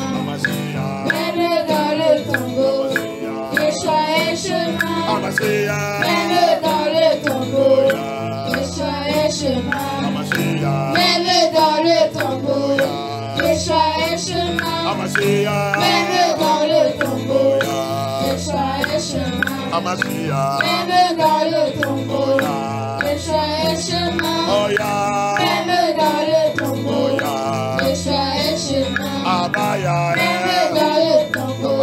Même dans le tombeau, Yeshua est chemin. Amasia, Même dans le tombeau, Yeshua est chemin. Même dans le tombeau, Yeshua est chemin. Amasia, Même dans le tombeau, Yeshua est chemin. Amasia, Même dans le tombeau, Yeshua est chemin. oh yeah, Même dans le tombeau, Yeshua est chemin. Abaya, Même dans le tombeau,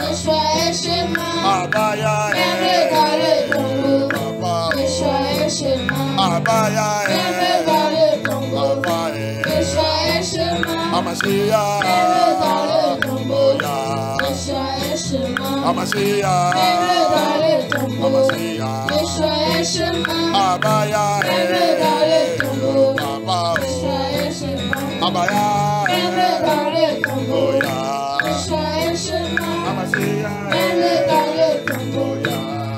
Yeshua est chemin. Abaya, Même dans le tombeau, Yeshua est chemin. Abaya, Même dans le tombeau, Yeshua est chemin. Amasia, Même dans le tombeau, Yeshua est chemin. Amasia, Même dans le tombeau, Yeshua est chemin. Abaya, Même dans le tombeau, Papa, Yeshua est chemin. Abaya, Même dans le tombeau, Yeshua est chemin. Amasia, Même dans le tombeau,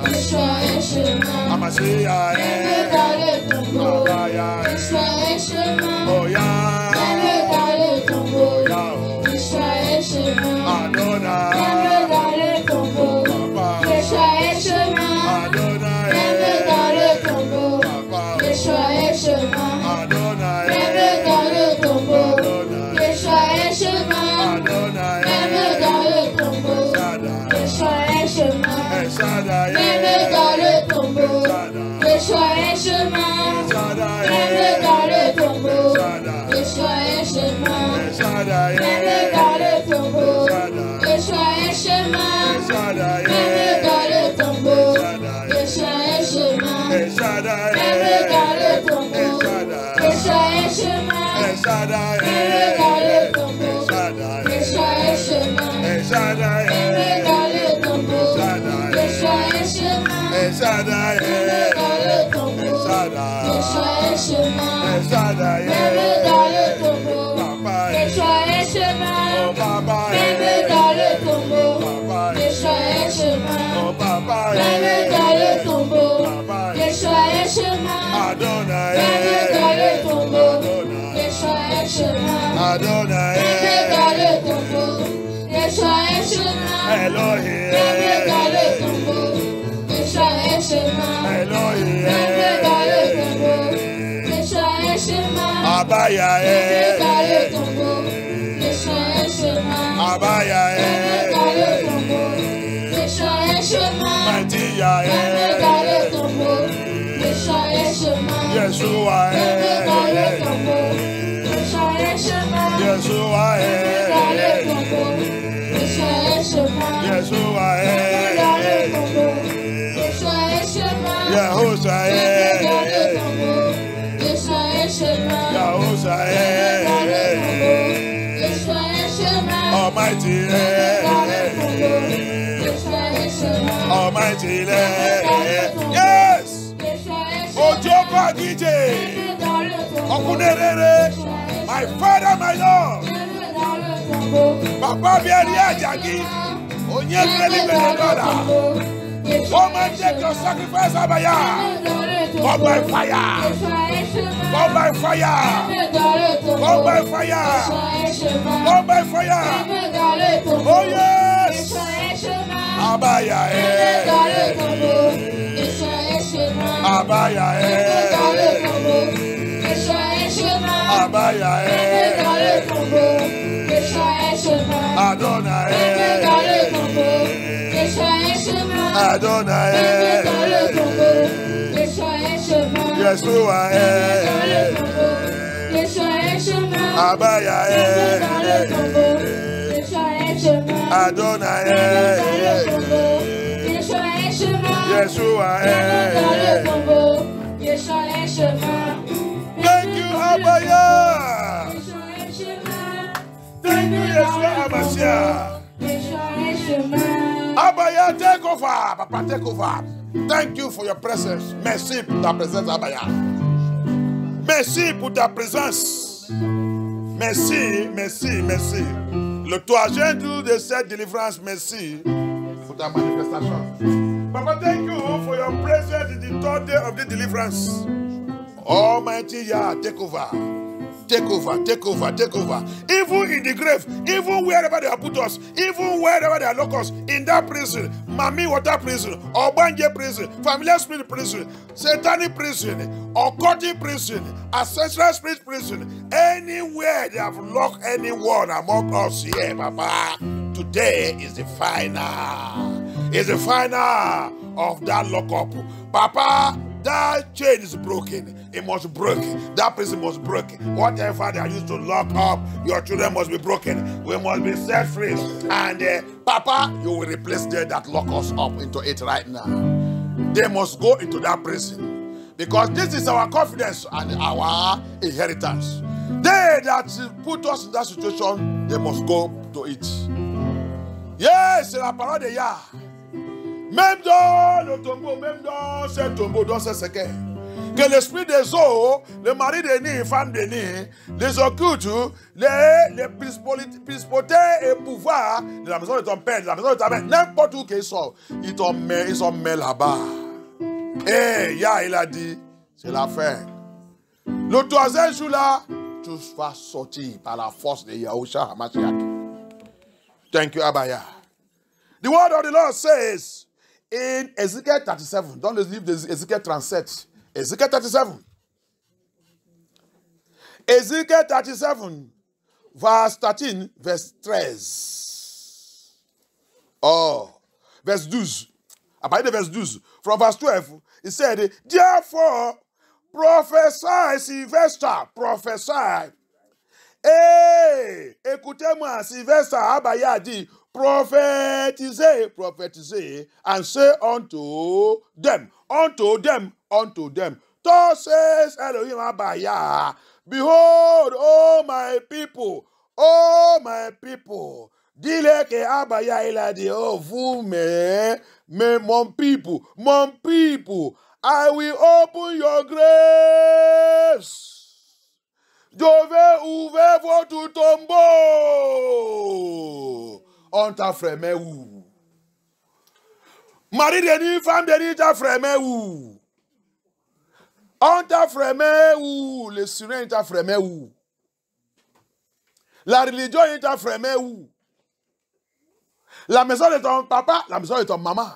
Yeshua est chemin. Amasia, Même dans le tombeau, Yeshua est chemin. oh yeah, Même dans le tombeau, Yeshua est chemin. Adonai, Même dans le tombeau, Yeshua est chemin. Adonai, Même dans le tombeau, Yeshua est chemin. Adonai, Même dans le tombeau, Yeshua est chemin. Adonai, Même dans le tombeau, Yeshua est chemin. Shaddai, Même dans le tombeau, Yeshua est chemin. Même dans le tombeau, Yeshua est chemin. Shaddai, Même dans le tombeau, Yeshua est chemin. Même dans le tombeau, Yeshua est chemin. Shaddai, Même dans le tombeau, Yeshua est chemin. Shaddai, Même dans le tombeau, Yeshua est chemin. Shaddai, Même dans le tombeau, Yeshua est chemin. Shaddai, Même dans le tombeau, Yeshua est chemin. Shaddai, Même dans le tombeau, Yeshua est chemin. Papa, Même dans le tombeau, Yeshua est chemin. Papa, Même dans le tombeau, Yeshua est chemin. Adonai, Même dans le tombeau, Yeshua est chemin. Adonai, Même dans le tombeau, Yeshua est chemin. Elohim, Même dans le tombeau, Yeshua est chemin. Elohim, Même dans le tombeau, Yeshua est chemin. Abaya, Même dans le tombeau, Yeshua est chemin. Abaya, Même dans le tombeau, Yeshua est chemin. Matia, Même dans le tombeau, Yeshua est chemin. Yeshua, Même dans le tombeau, Yeshua est chemin. Yeshua, Même dans le tombeau, Yeshua est chemin. Yeshua, Même dans le tombeau, Yeshua est chemin. Yahusha, Même dans le tombeau, Yeshua est chemin. Yahusha, Même dans le tombeau, Yeshua est chemin. Almighty, Même dans le tombeau, Yeshua est chemin. Almighty, Même dans le tombeau, yes, Yeshua est chemin. Ojoba DJ, Même dans le tombeau, Okunerere, my father, my Lord, même dans le tombeau, Papa Biari Ajagi, Onye Kreli Benedola, come and take your sacrifice, Abaya, come by fire, come by fire, come by fire, come by fire, oh yes, Abaya, Abaya, Abaya, Adonai, Adonai, Yeshua, Abaya, Adonai, Yeshua, thank you, Abaya. Thank you, Yeshua Amashia. Abaya, take over. Papa, take over. Thank you for your presence. Merci pour ta présence, Abaya. Merci pour ta présence. Merci, merci, merci. Le 3e jour de cette délivrance, merci pour ta manifestation. Papa, thank you for your presence in the 3rd day of the deliverance. Almighty Yah, take over. Take over, take over, take over. Even in the grave, even wherever they have put us, even wherever they are locked us, in that prison, Mami Water prison, or Banje prison, Familiar Spirit prison, Satanic prison, Occultic prison, Ancestral Spirit prison, anywhere they have locked anyone among us here, Papa, today is the final. It's the final of that lockup. Papa, that chain is broken. It must break. That prison must break. Whatever they are used to lock up, your children must be broken. We must be set free. And Papa, you will replace them that lock us up into it right now. They must go into that prison. Because this is our confidence and our inheritance. They that put us in that situation, they must go to it. Yes, c'est la parole de Yah. Même dans le tombeau, même dans ce tombeau, dans ce séquel, que l'esprit des eaux, le mari des nids, femme des nids, les occultes, les principautés et pouvoirs de la maison de ton père, de la maison de ta mère, n'importe où qu'ils sont, ils sont mis là-bas. Et Yah, il a dit, c'est la fin. Le 3e jour là, tout va sortir par la force de Yahushua HaMashiach. Thank you, Abaya. The word of the Lord says, in Ezekiel 37, dans le livre d'Ézéchiel 37, Ezekiel 37, Ezekiel 37, verse 13, verse 13. Oh, verse 12. À partir de verse 12, from verse 12, he said, therefore, prophesy, Sylvester, prophesy. Hey, écoutez-moi, Sylvester Abaya dit, prophétisez, prophétisez, and say unto them, thus says Elohim Abaya, behold, oh my people, dis-le que Abaya il a dit, oh vous, mais mon people, I will open your graves. Je vais ouvrir votre tombeau. On t'a frémé où? Mari de nuit, femme de nuit, t'a frémé où? On t'a frémé où? Le Syrien t'a frémé où? La religion t'a frémé où? La maison de ton papa, la maison de ton maman.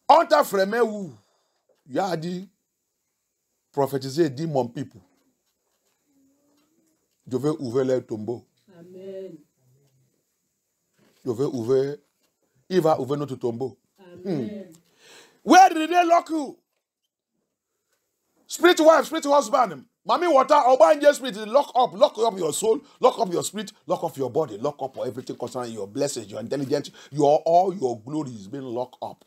On t'a frémé où? Il a dit, prophétiser, dit mon people. Je vais ouvrir leur tombeau. Amen. Je vais ouvrir. Il va ouvrir notre tombeau. Amen. Where did they lock you? Spirit wife, spirit husband. Mami water, Obanje spirit, lock up your soul, lock up your spirit, lock up your body, lock up everything concerning your blessings, your intelligence, all your glory is being locked up.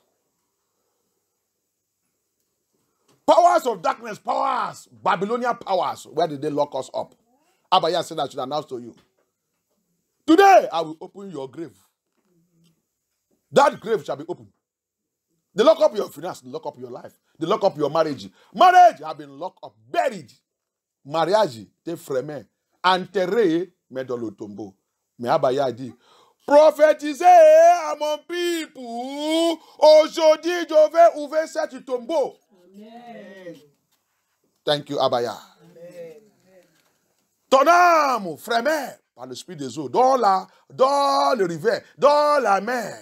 Powers of darkness, powers, Babylonian powers, where did they lock us up? Abaya said I should announce to you. Today, I will open your grave. That grave shall be opened. They lock up your finance, they lock up your life. They lock up your marriage. Marriage have been locked up, buried. Mariage, te freme, enterré, mais dans le tombeau. Mais Abaya dit, prophétisez à mon people, aujourd'hui je vais ouvrir cet tombeau. Amen. Thank you, Abaya. Amen. Ton âme frémée par l'esprit des eaux, dans le rivière, dans la mer.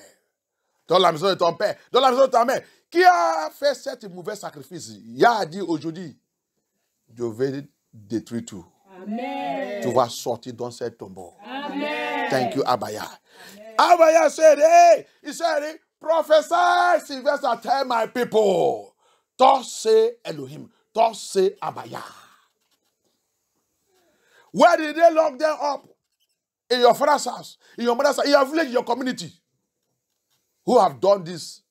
dans la maison de ton père, dans la maison de ta mère, qui a fait cet mauvais sacrifice, il a dit aujourd'hui, je vais détruire tout. Amen. Tu vas sortir dans ce tombeau. Amen. Thank you, Abaya. Abaya said, hey, he said, prophesy, Sylvester, tell my people. Thus say Elohim. Thus say Abaya. Where did they lock them up? In your father's house, in your mother's house, in your village, in your community. Who have done this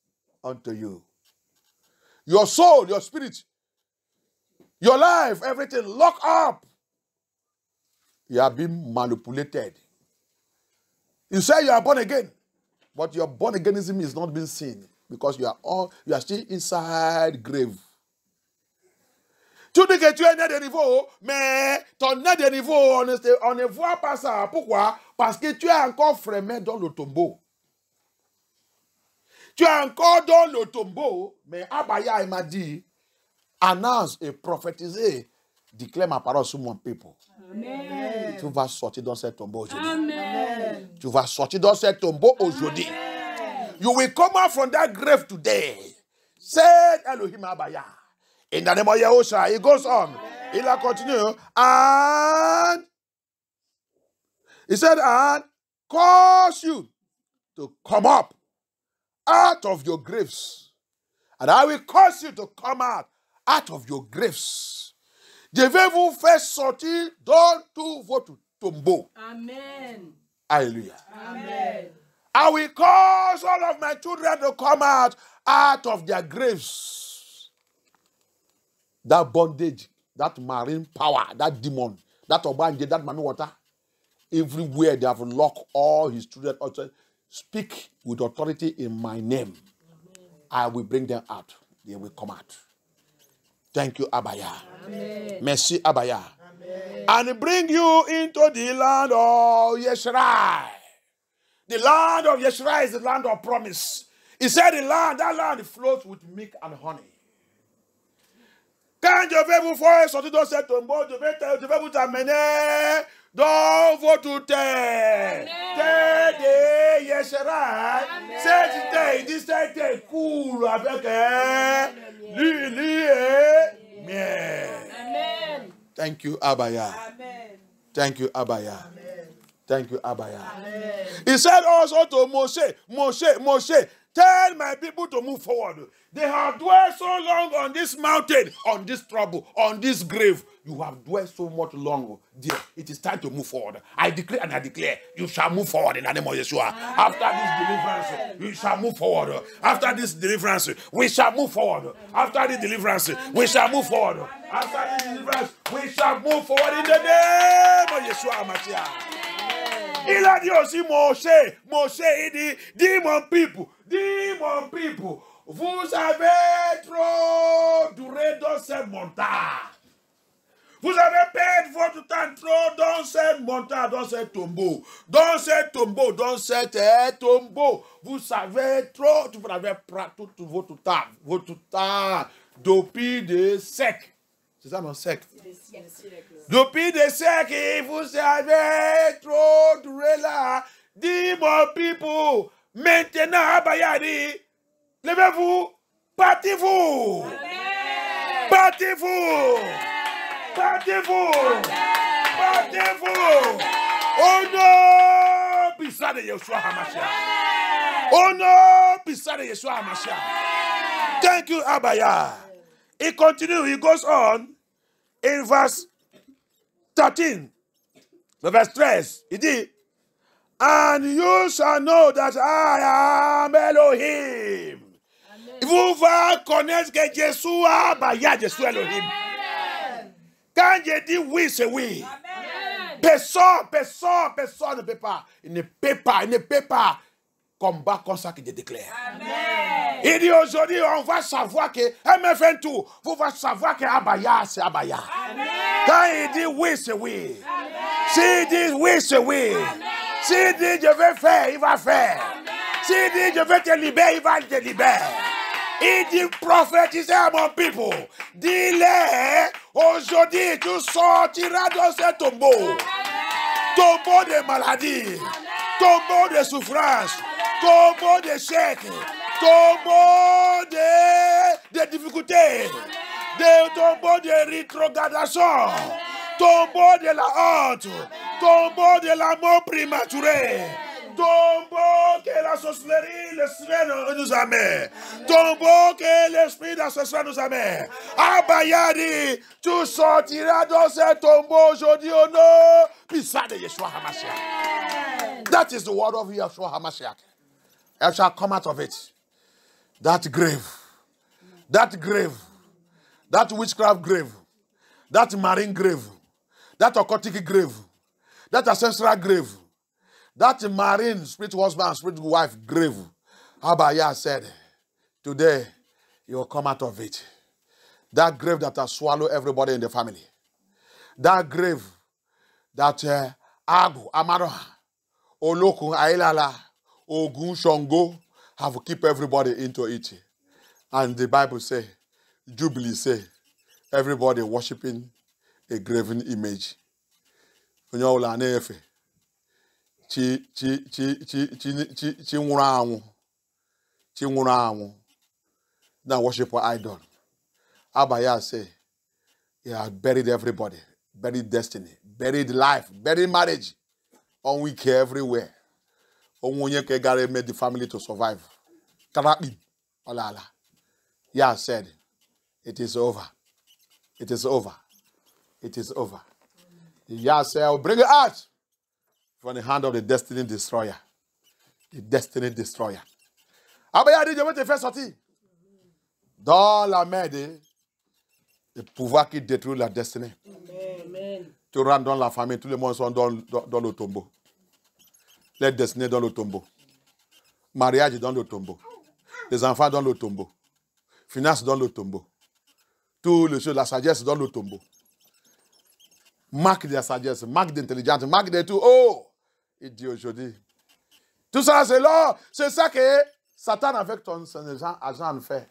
unto you? Your soul, your spirit, your life, everything locked up. You are being manipulated. You say you are born again, but your born againism is not being seen because you are still inside grave. Tu dis que tu es né de niveau, mais ton né de niveau, on ne voit pas ça. Pourquoi? Parce que tu es encore frémé dans le tombeau. Tu es encore dans le tombeau, mais Abaya, il m'a dit, annonce et prophétiser, déclare ma parole sur mon peuple. Amen. Tu vas sortir dans ce tombeau aujourd'hui. Amen. Tu vas sortir dans ce tombeau aujourd'hui. You will come out from that grave today. Said Elohim Abaya. In the name of Yahusha, he goes on. Il a continué. And he said, and cause you to come up out of your graves. And I will cause you to come out of your graves. Je vais vous faire sortir dans tous votre tombeau. Amen. Hallelujah. Amen. I will cause all of my children to come out of their graves. That bondage, that marine power, that demon, that obanje, that mami water, everywhere they have locked all his children. Speak with authority in my name. Amen. I will bring them out. They will come out. Thank you, Abaya. Amen. Merci, Abaya. Amen. And bring you into the land of Yeshrai. The land of Yeshrai is the land of promise. He said that land flows with milk and honey. Quand je vais vous faire sortir dans cette tombeau, je vais vous amener dans votre terre. Terre de Yeshrai. Cette terre, dit cette terre coule avec l'huile et miel. Amen. Thank you, Abaya. Amen. Thank you, Abaya. Amen. Thank you, Abaya. Amen. He said also to Moshe, tell my people to move forward. They have dwelt so long on this mountain, on this trouble, on this grave. You have dwelt so much longer. Dear, it is time to move forward. I declare and I declare, you shall move forward in the name of Yeshua. After this deliverance, you shall move forward. After this deliverance, we shall move forward. After this deliverance, we shall move forward. After this deliverance, we shall move forward in the name of Yeshua Mashiach. Il a dit aussi, Moshe, il dit mon people, vous avez trop duré dans cette montagne. Vous avez perdu votre temps trop dans cette montagne, dans ce tombeau. Dans ce tombeau, dans cet tombeau. Vous savez trop, vous avez pris tout votre temps depuis des siècles. C'est ça mon siècle. Depuis des siècles, vous avez trop duré là. Dis mon people, maintenant, Abayadi, levez-vous, partez-vous. Partez-vous. Partez-vous. Partez-vous. Au nom puissant de Yeshua HaMashiach. Au nom puissant de Yeshua HaMashiach. Thank you, Abaya. He continues, he goes on in verse 13, verse 13. He dit, and you shall know that I am Elohim. Vous va connaître que Jésus Abaya, Jésus Elohim. Quand je dis oui, c'est oui. Personne ne peut pas. Il ne peut pas combattre comme ça que je déclare. Amen. Il dit aujourd'hui, on va savoir que MFN tout, vous va savoir que Abaya, c'est Abaya. Amen. Quand il dit oui, c'est oui. S'il dit oui, c'est oui. S'il dit je vais faire, il va faire. S'il dit je vais te libérer, il va te libérer. Il dit prophétiser à mon people. Dis-le, aujourd'hui tu sortiras dans ce tombeau. Tombeau de maladie, tombeau de souffrance, tombeau d'échecs, tombeau de difficultés, tombeau de rétrogradation, tombeau de la honte, tombeau de la mort prématurée, tombeau que la sorcellerie, le sirène nous amène, tombeau que l'esprit d'assassin nous amène. Abayadi, tu sortiras dans ce tombeau aujourd'hui au nom puissant de Yeshua HaMashiach. That is the word of Yeshua HaMashiach. I shall come out of it. That grave, that witchcraft grave, that marine grave, that occultic grave, that ancestral grave, that marine spirit husband, spirit wife grave. Abaya said, today you will come out of it. That grave that has swallowed everybody in the family. That grave that Agu, Amaroha, Olokun, Ailala, Ogun, Shongo have keep everybody into it. And the Bible say, Jubilee say, everybody worshiping a graven image. Chi nwụrụ anwụ now worship for idol. Abaya say he has buried everybody, buried destiny, buried life, buried marriage, on weak everywhere. Onye ke gare made the family to survive. Karabi olala. Yeah, said it is over. It is over. It is over. Yeah, said I will bring it out from the hand of the destiny destroyer. The destiny destroyer. Abaya dit, je veux te faire sortir. Dans la main de le pouvoir qui détruit la destinée. Amen. Tu rentres dans la famille, tout le monde sont dans le tombeau. Les destinées dans le tombeau. Mariage dans le tombeau. Les enfants dans le tombeau. Finances dans le tombeau. Tout le choses, la sagesse dans le tombeau. Marque de la sagesse, marque d'intelligence, marque de tout. Oh! Il dit aujourd'hui. Tout ça, c'est là. C'est ça que Satan avec son agent fait.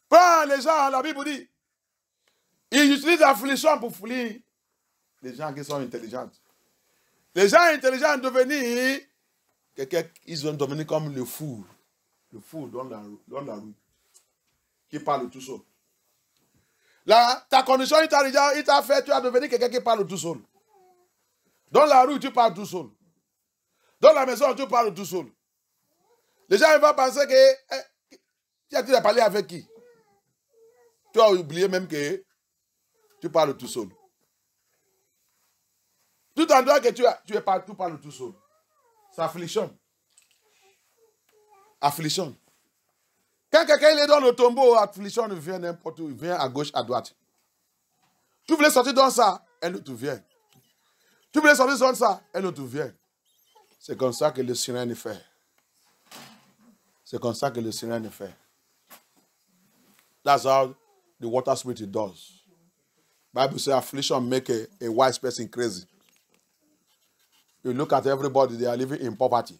Prends les gens, la Bible dit. Il utilise l'affliction pour fouler les gens qui sont intelligents. Les gens intelligents devenus, ils ont devenu comme le fou dans la rue, qui parle tout seul. Là, ta condition, il t'a fait, tu as devenu quelqu'un qui parle tout seul. Dans la rue, tu parles tout seul. Dans la maison, tu parles tout seul. Les gens vont penser que tu as parlé avec qui? Tu as oublié même que tu parles tout seul. Tout endroit que tu parles tout seul. C'est affliction. Affliction. Quand quelqu'un est dans le tombeau, affliction vient n'importe où, il vient à gauche, à droite. Tu voulais sortir dans ça, elle te vient. Tu voulais sortir dans ça, elle te vient. C'est comme ça que le sirène fait. C'est comme ça que le sirène fait. That's how the water spirit does. Bible says affliction make a wise person crazy. You look at everybody, they are living in poverty.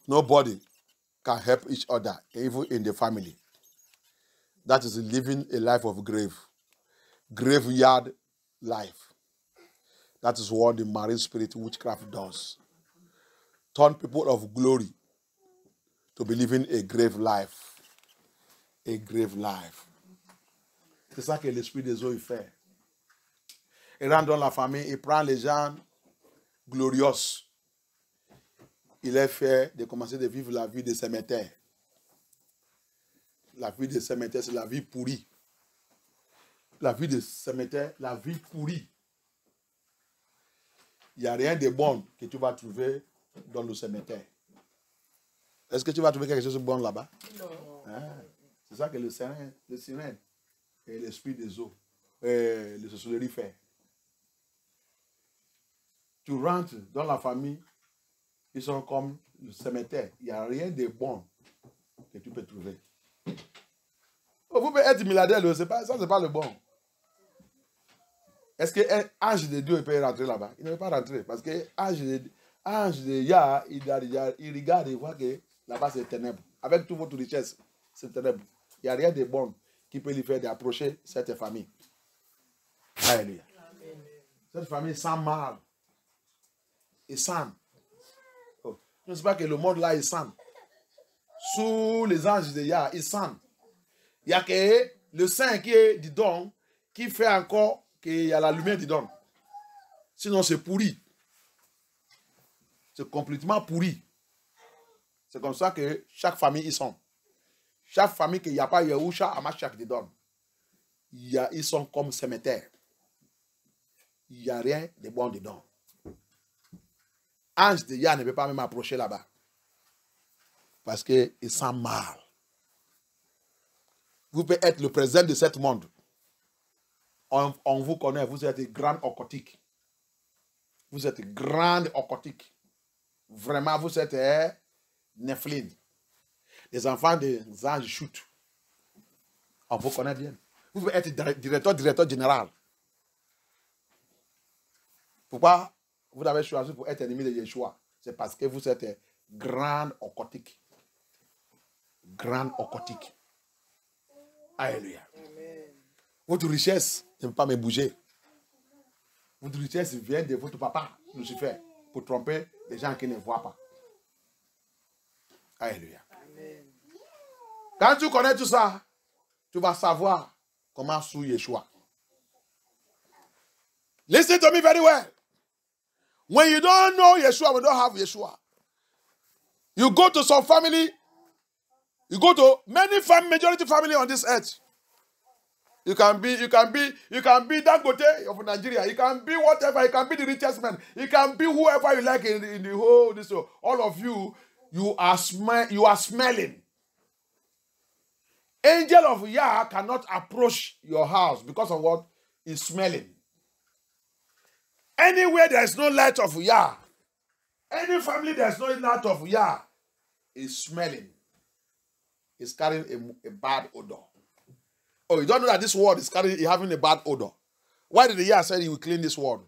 Nobody can help each other, even in the family. That is living a life of graveyard life. That is what the marine spirit witchcraft does. Turn people of glory to be living a grave life. A grave life. C'est ça que l'esprit des eaux fait. Il rentre dans la famille, il prend les gens glorieux. Il est fait de commencer de vivre la vie de cimetière. La vie de cimetière, c'est la vie pourrie. La vie de cimetière, la vie pourrie. Il n'y a rien de bon que tu vas trouver dans le cimetière. Est-ce que tu vas trouver quelque chose de bon là-bas? Non. Ah, c'est ça que le sirène et l'esprit des eaux, le sorcellerie fait. Tu rentres dans la famille, ils sont comme le cimetière. Il n'y a rien de bon que tu peux trouver. Oh, vous pouvez être milliardaire, ça, c'est pas le bon. Est-ce qu'un ange de Dieu peut rentrer là-bas? Il ne peut pas rentrer parce que ange de Yah, il regarde et voit que là-bas c'est ténèbres. Avec toute votre richesse, c'est ténèbres. Il n'y a rien de bon qui peut lui faire d'approcher cette famille. Alléluia. Cette famille sans mal et sans. Je ne sais pas que le monde là est sain. Sous les anges de Yah, il sent. Il y a que le sein qui est du don, qui fait encore qu'il y a la lumière du don. Sinon, c'est pourri. C'est complètement pourri. C'est comme ça que chaque famille, ils sont. Chaque famille qu'il n'y a pas Yahusha, Amashak de don. Ils sont comme cimetière. Il n'y a rien de bon dedans. Ange de Yah ne peut pas même approcher là-bas. Parce qu'il sent mal. Vous pouvez être le président de ce monde. On vous connaît, vous êtes grand occultique. Vous êtes grande occultique. Vraiment, vous êtes Nephilim. Les enfants des anges chutent. On vous connaît bien. Vous pouvez être directeur général. Pourquoi vous avez choisi pour être ennemi de Yeshua? C'est parce que vous êtes grand occultique. Grand occultique. Alléluia. Votre richesse ne peut pas me bouger. Votre richesse vient de votre papa, Lucifer, pour tromper les gens qui ne voient pas. Alléluia. Amen. Quand tu connais tout ça, tu vas savoir comment sous Yeshua. Listen to me very well. When you don't know Yeshua, we don't have Yeshua. You go to some family, you go to many majority family on this earth. You can be Dangote of Nigeria. You can be whatever. You can be the richest man. You can be whoever you like in the whole this world. All of you, you are smelling. Angel of Yah cannot approach your house because of what? Is smelling. Anywhere there is no light of Yah, any family there is no light of Yah, is smelling. Is carrying a bad odor. Oh, you don't know that this world is having a bad odor. Why did the Yah say he will clean this world?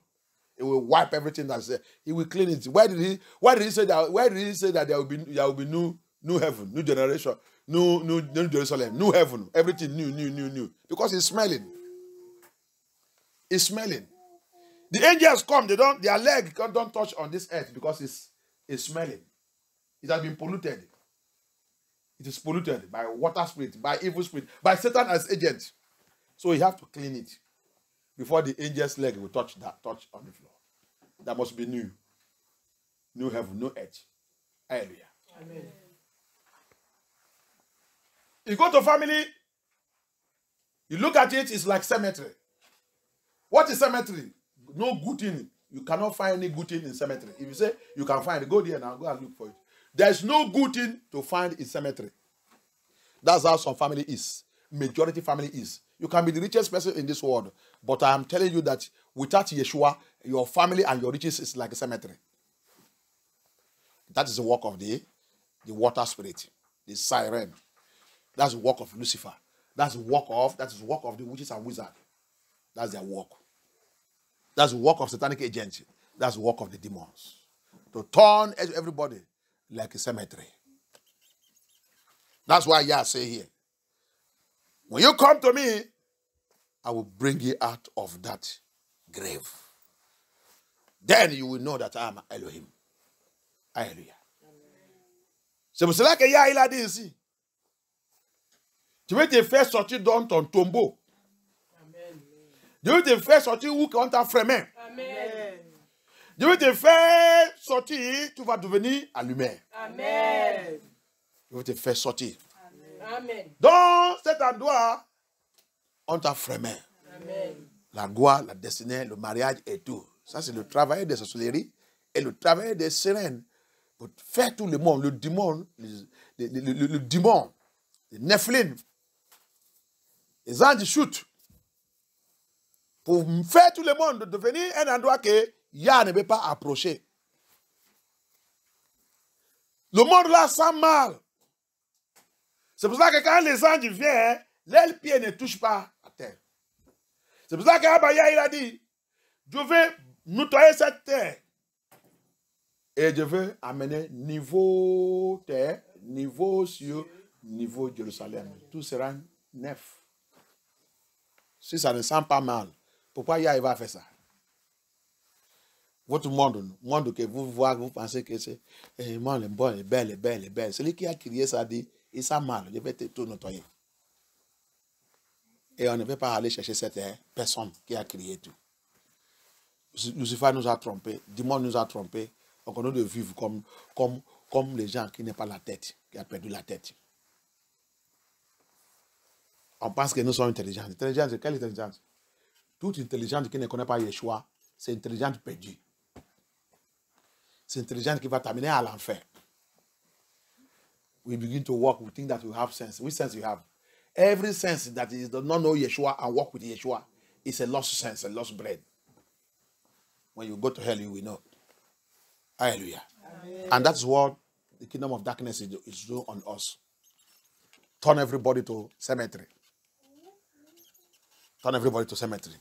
He will wipe everything that's there. He will clean it. Why did he say that? Why did he say that there will be new heaven, new generation, new Jerusalem, new heaven, everything new? Because it's smelling. It's smelling. The angels come, their leg don't touch on this earth because it's smelling. It has been polluted. It is polluted by water spirit, by evil spirit, by Satan as agent. So you have to clean it before the angel's leg will touch on the floor. That must be new. New heaven, new earth. Hallelujah. Amen. You go to family, you look at it, it's like cemetery. What is cemetery? No good thing. You cannot find any good thing in cemetery. If you say you can find it, go there now, go and look for it. There's no good thing to find in cemetery. That's how some family is. Majority family is. You can be the richest person in this world, but I am telling you that without Yeshua, your family and your riches is like a cemetery. That is the work of the water spirit, the siren. That's the work of Lucifer. That is the work of the witches and wizards. That's their work. That's the work of satanic agents. That's the work of the demons. To turn everybody like a cemetery. That's why Yah say here, when you come to me, I will bring you out of that grave. Then you will know that I am Elohim. Alléluia. C'est pour cela que Yah il a dit ici. Tu veux te faire sortir dans ton tombeau. Amen. Je veux te faire sortir où on t'a frémé. Amen. Je veux te faire sortir, tu vas devenir allumé. Amen. Je veux te faire sortir. Amen. Dans cet endroit, on t'a frémé. Amen. La gloire, la destinée, le mariage et tout. Ça, c'est le travail des sorcelleries et le travail des sirènes. Pour faire tout le monde, le démon, le démon, les Nephilim, les anges chutent. Pour faire tout le monde devenir un endroit que Yah ne peut pas approcher. Le monde là sent mal. C'est pour ça que quand les anges viennent, leurs pieds ne touchent pas à terre. C'est pour ça qu'Abaya il a dit, je vais nettoyer cette terre. Et je veux amener niveau terre, niveau cieux, niveau Jérusalem. Tout sera neuf. Si ça ne sent pas mal, pourquoi Yah va faire ça? Votre monde que vous voyez, vous pensez que c'est le monde est bon, est belle, est belle, est belle. Celui qui a créé ça dit, il ça mal, je vais tout nettoyer. Et on ne peut pas aller chercher cette personne qui a créé tout. Lucifer nous a trompés, Dimon nous a trompés. On continue de vivre comme les gens qui n'ont pas la tête, qui ont perdu la tête. On pense que nous sommes intelligents. Intelligence, quelle intelligence? Toute intelligence qui ne connaît pas Yeshua, c'est intelligence perdue. C'est intelligence qui va t'amener à l'enfer. We begin to walk, we think that we have sense. Which sense we have? Every sense that is does not know Yeshua and walk with Yeshua is a lost sense, a lost bread. When you go to hell, you will know. Hallelujah. Amen. And that's what the kingdom of darkness is doing on us. Turn everybody to cemetery. Turn everybody to cemetery.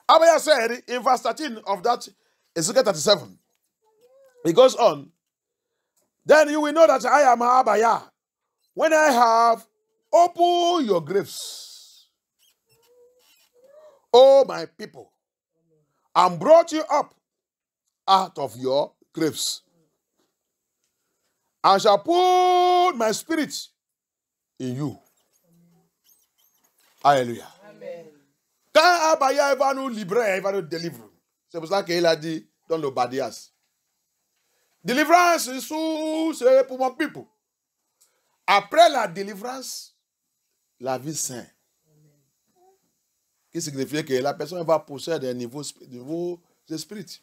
Abaya said in verse 13 of that Ezekiel 37, it goes on, then you will know that I am Abaya when I have opened your graves, O my people, and brought you up out of your graves. I shall put my spirit in you. Alléluia. Amen. Quand Abaya va nous libérer, il va nous délivrer. C'est pour ça qu'il a dit dans le Badias, délivrance, c'est pour mon people. Après la délivrance, la vie sainte. Qui signifie que la personne va posséder un niveau spirituel.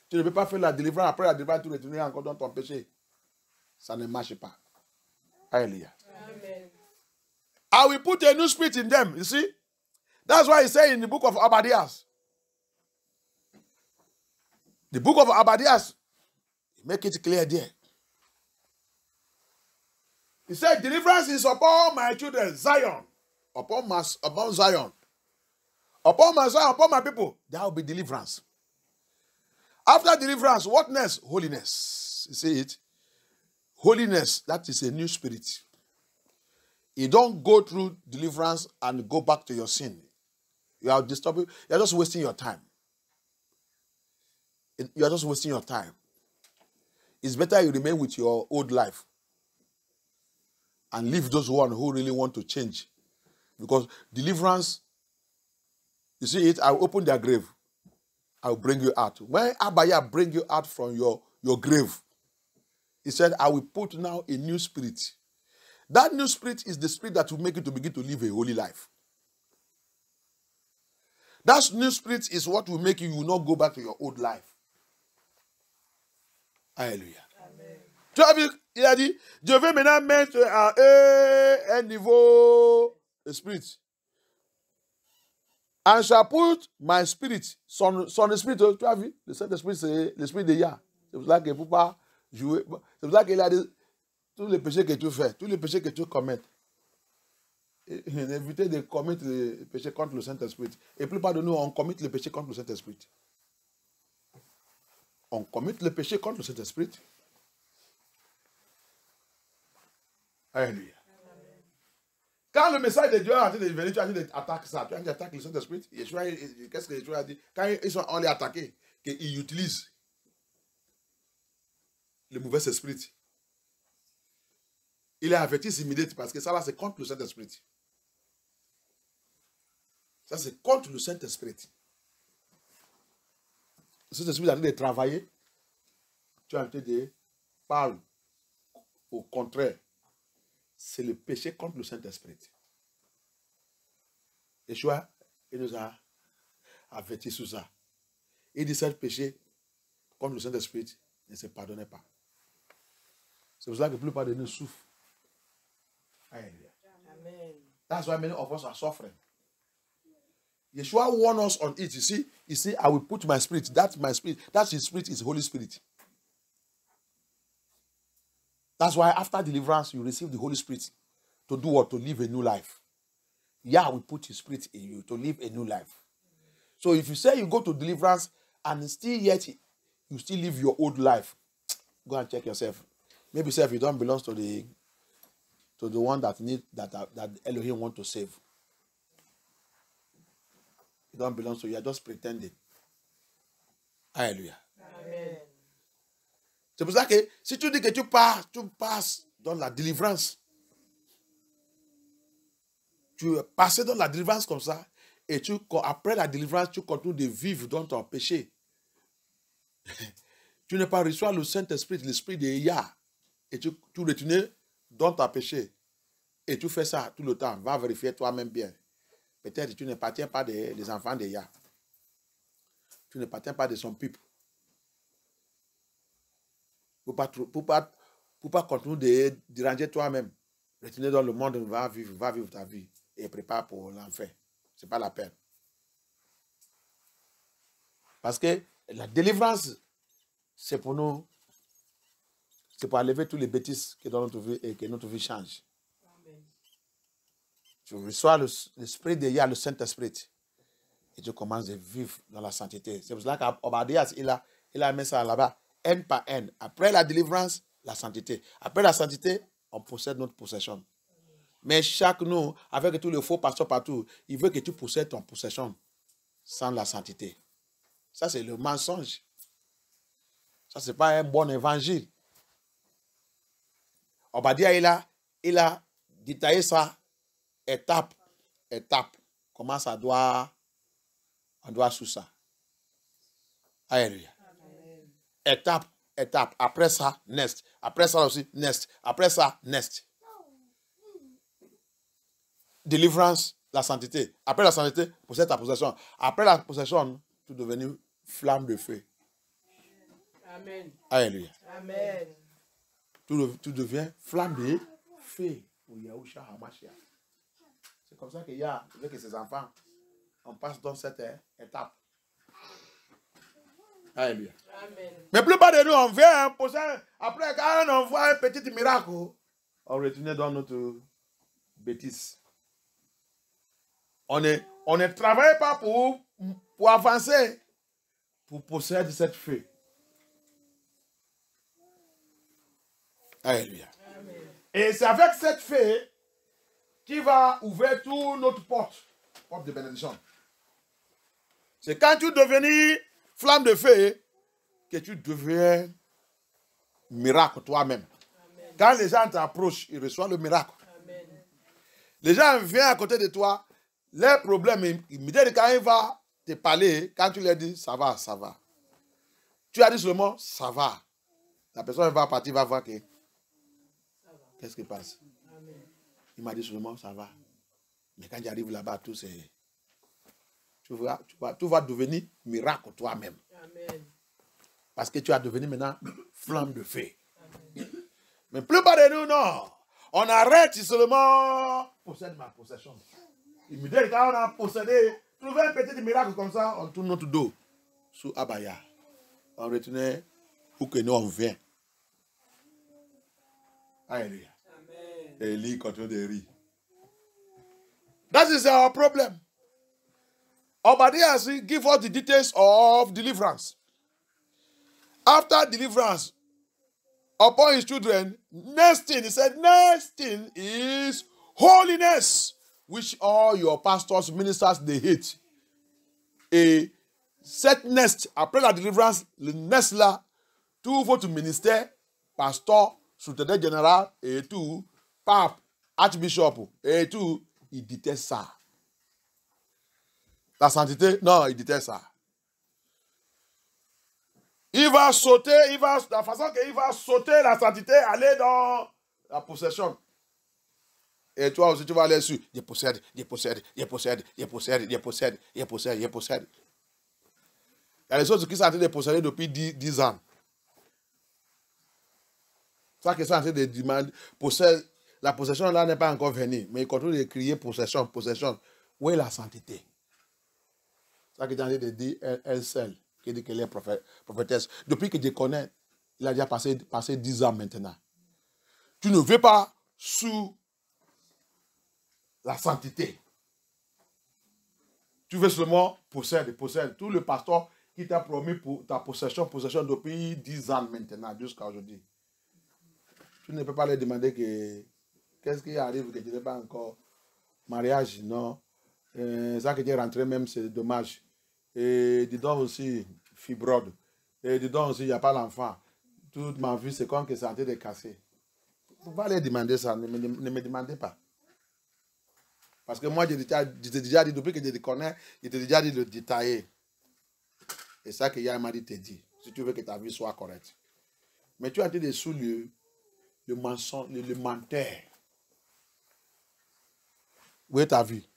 Tu ne peux pas faire la délivrance, après la délivrance, tu retourner encore dans ton péché. Ça ne marche pas. Alléluia. Amen. I will put a new spirit in them. You see? That's why he said in the book of Abadias. The book of Abadias, make it clear there. He said, deliverance is upon my children, Zion. Upon Zion. Upon my Zion, upon my people, there will be deliverance. After deliverance, what next? Holiness. You see it? Holiness, that is a new spirit. You don't go through deliverance and go back to your sin. You are disturbing, you are just wasting your time. You are just wasting your time. It's better you remain with your old life and leave those one who really want to change. Because deliverance, you see it, I will open their grave. I will bring you out. When Abaya bring you out from your grave, he said, I will put now a new spirit. That new spirit is the spirit that will make you to begin to live a holy life. That new spirit is what will make you will not go back to your old life. Alléluia. Amen. Tu as vu, il a dit, je vais maintenant mettre à un niveau de spirit. And shall put my spirit, son esprit, tu as vu, le Saint-Esprit, c'est l'esprit de Yah. C'est pour ça qu'il ne faut pas jouer. C'est pour ça qu'il a dit, tous les péchés que tu fais, tous les péchés que tu commets, évitez de commettre les péchés contre le Saint-Esprit. Et plupart de nous, on commet les péchés contre le Saint-Esprit. On commet le péché contre le Saint-Esprit. Alléluia. Quand le message de Dieu est en train de venir, tu as dit d'attaquer ça. Tu as dit d'attaquer le Saint-Esprit. Qu'est-ce que Yeshua a dit? Quand ils sont en les attaqués, qu'ils utilisent le mauvais esprit. Il est averti immédiatement parce que ça là, c'est contre le Saint-Esprit. Ça, c'est contre le Saint-Esprit. Le Saint-Esprit est en train de travailler. Tu as en train de parler. Au contraire, c'est le péché contre le Saint-Esprit. Yeshua, il nous a averti sur ça. Il dit que ce péché contre le Saint-Esprit ne se pardonnait pas. C'est pour ça que la plupart de nous souffrent. Amen. That's why many of us are suffering. Yeshua warned us on it. You see, I will put my spirit. That's my spirit. That's his spirit, is Holy Spirit. That's why after deliverance, you receive the Holy Spirit to do what? To live a new life. Yah will put his spirit in you to live a new life. So if you say you go to deliverance and still yet you still live your old life, go and check yourself. Maybe say if you don't belong to the one that Elohim want to save. You don't belong to you, are just pretending. Alléluia. Amen. C'est pour ça que si tu dis que tu passes dans la délivrance, tu es passé dans la délivrance comme ça, et après la délivrance, tu continues de vivre dans ton péché. Tu n'as pas reçu le Saint-Esprit, l'Esprit de Yah, et tu retournes dans ton péché. Et tu fais ça tout le temps. Va vérifier toi-même bien. Peut-être que tu n'appartiens pas des enfants de Yah. Tu n'appartiens pas de son peuple. Pour pas continuer de déranger toi-même. Retourner dans le monde, va vivre ta vie. Et prépare pour l'enfer. Ce n'est pas la peine. Parce que la délivrance, c'est pour nous. C'est pour enlever tous les bêtises que dans notre vie et que notre vie change. Amen. Tu reçois l'Esprit de Yah, le Saint-Esprit. Et tu commences à vivre dans la sainteté. C'est pour cela qu'Obadias, il a mis ça là-bas, haine par haine. Après la délivrance, la sainteté. Après la sainteté, on possède notre possession. Mais chaque nous, avec tous les faux pasteurs partout, il veut que tu possèdes ton possession sans la sainteté. Ça, c'est le mensonge. Ça, ce n'est pas un bon évangile. Obadiah, il a détaillé ça étape. Comment ça doit, on doit sous ça. Alléluia. Étape. Après ça, next. Après ça aussi, next. Après ça, next. Délivrance, la sainteté. Après la sainteté, possède ta possession. Après la possession, tu es devenu flamme de feu. Amen. Alléluia. Amen. Tu deviens flamme de feu pour Yahushua HaMashiach. C'est comme ça qu'il y a, avec ses enfants, on passe dans cette étape. Alléluia. Amen. Mais plupart de nous, on vient possède. Après, quand on voit un petit miracle, on retourne dans notre bêtise. On ne travaille pas pour avancer, pour posséder cette feu. Alléluia. Amen. Et c'est avec cette feu qui va ouvrir toute notre porte de bénédiction. C'est quand tu deviens flamme de feu que tu deviens miracle toi-même. Quand les gens t'approchent, ils reçoivent le miracle. Amen. Les gens viennent à côté de toi, leurs problèmes, immédiatement quand il va te parler, quand tu leur dis ça va. Tu as dit seulement ça va. La personne va partir, va voir que qu'est-ce qui passe. Amen. Il m'a dit seulement ça va. Mais quand j'arrive là-bas, tout c'est. Tu vas devenir miracle toi-même. Amen. Parce que tu as devenu maintenant flamme de feu. Mais plupart de nous, non. On arrête seulement possède ma possession. Immédiatement, quand on a possédé, trouver un petit miracle comme ça, on tourne notre dos sous Abaya. On retourne où que nous on vient. Alléluia. Amen. Et lui continue de rire. That is our problem. Obadiah give us the details of deliverance. After deliverance upon his children, next thing, he said, next thing is holiness, which all your pastors, ministers, they hate. Et cette next, après la délivrance, le next là, tout votre ministère, pasteur, secrétaire général et tout, pape, archbishop et tout, il déteste ça. La sainteté, non, il déteste ça. Il va sauter, de la façon qu'il va sauter la sainteté, aller dans la possession. Et toi aussi, tu vas aller sur. Je possède. Il y a des choses qui sont en train de posséder depuis 10 ans. Ça qui sont en train de demander, la possession là n'est pas encore venue, mais ils continuent de crier possession. Où est la sainteté? Ça qui est en train de dire elle seule, qui dit qu'elle est prophétesse. Depuis que je connais, il a déjà passé 10 ans maintenant. Tu ne veux pas sous la sainteté. Tu veux seulement posséder. Tout le pasteur qui t'a promis pour ta possession depuis 10 ans maintenant, jusqu'à aujourd'hui. Tu ne peux pas leur demander qu'est-ce qui arrive que tu n'es pas encore mariage, non. Ça que tu es rentré même, c'est dommage. Et dis donc aussi, fibrode. et dedans aussi, il n'y a pas l'enfant. Toute ma vie, c'est comme que c'est en train de casser. Vous pouvez aller demander ça, ne me demandez pas. Parce que moi, je t'ai déjà dit, depuis que je te connais, je t'ai déjà dit de détailler. Et ça que Yahya m'a dit, te dit. Si tu veux que ta vie soit correcte. Mais tu as été sous le mensonge, le menteur. Où est ta vie?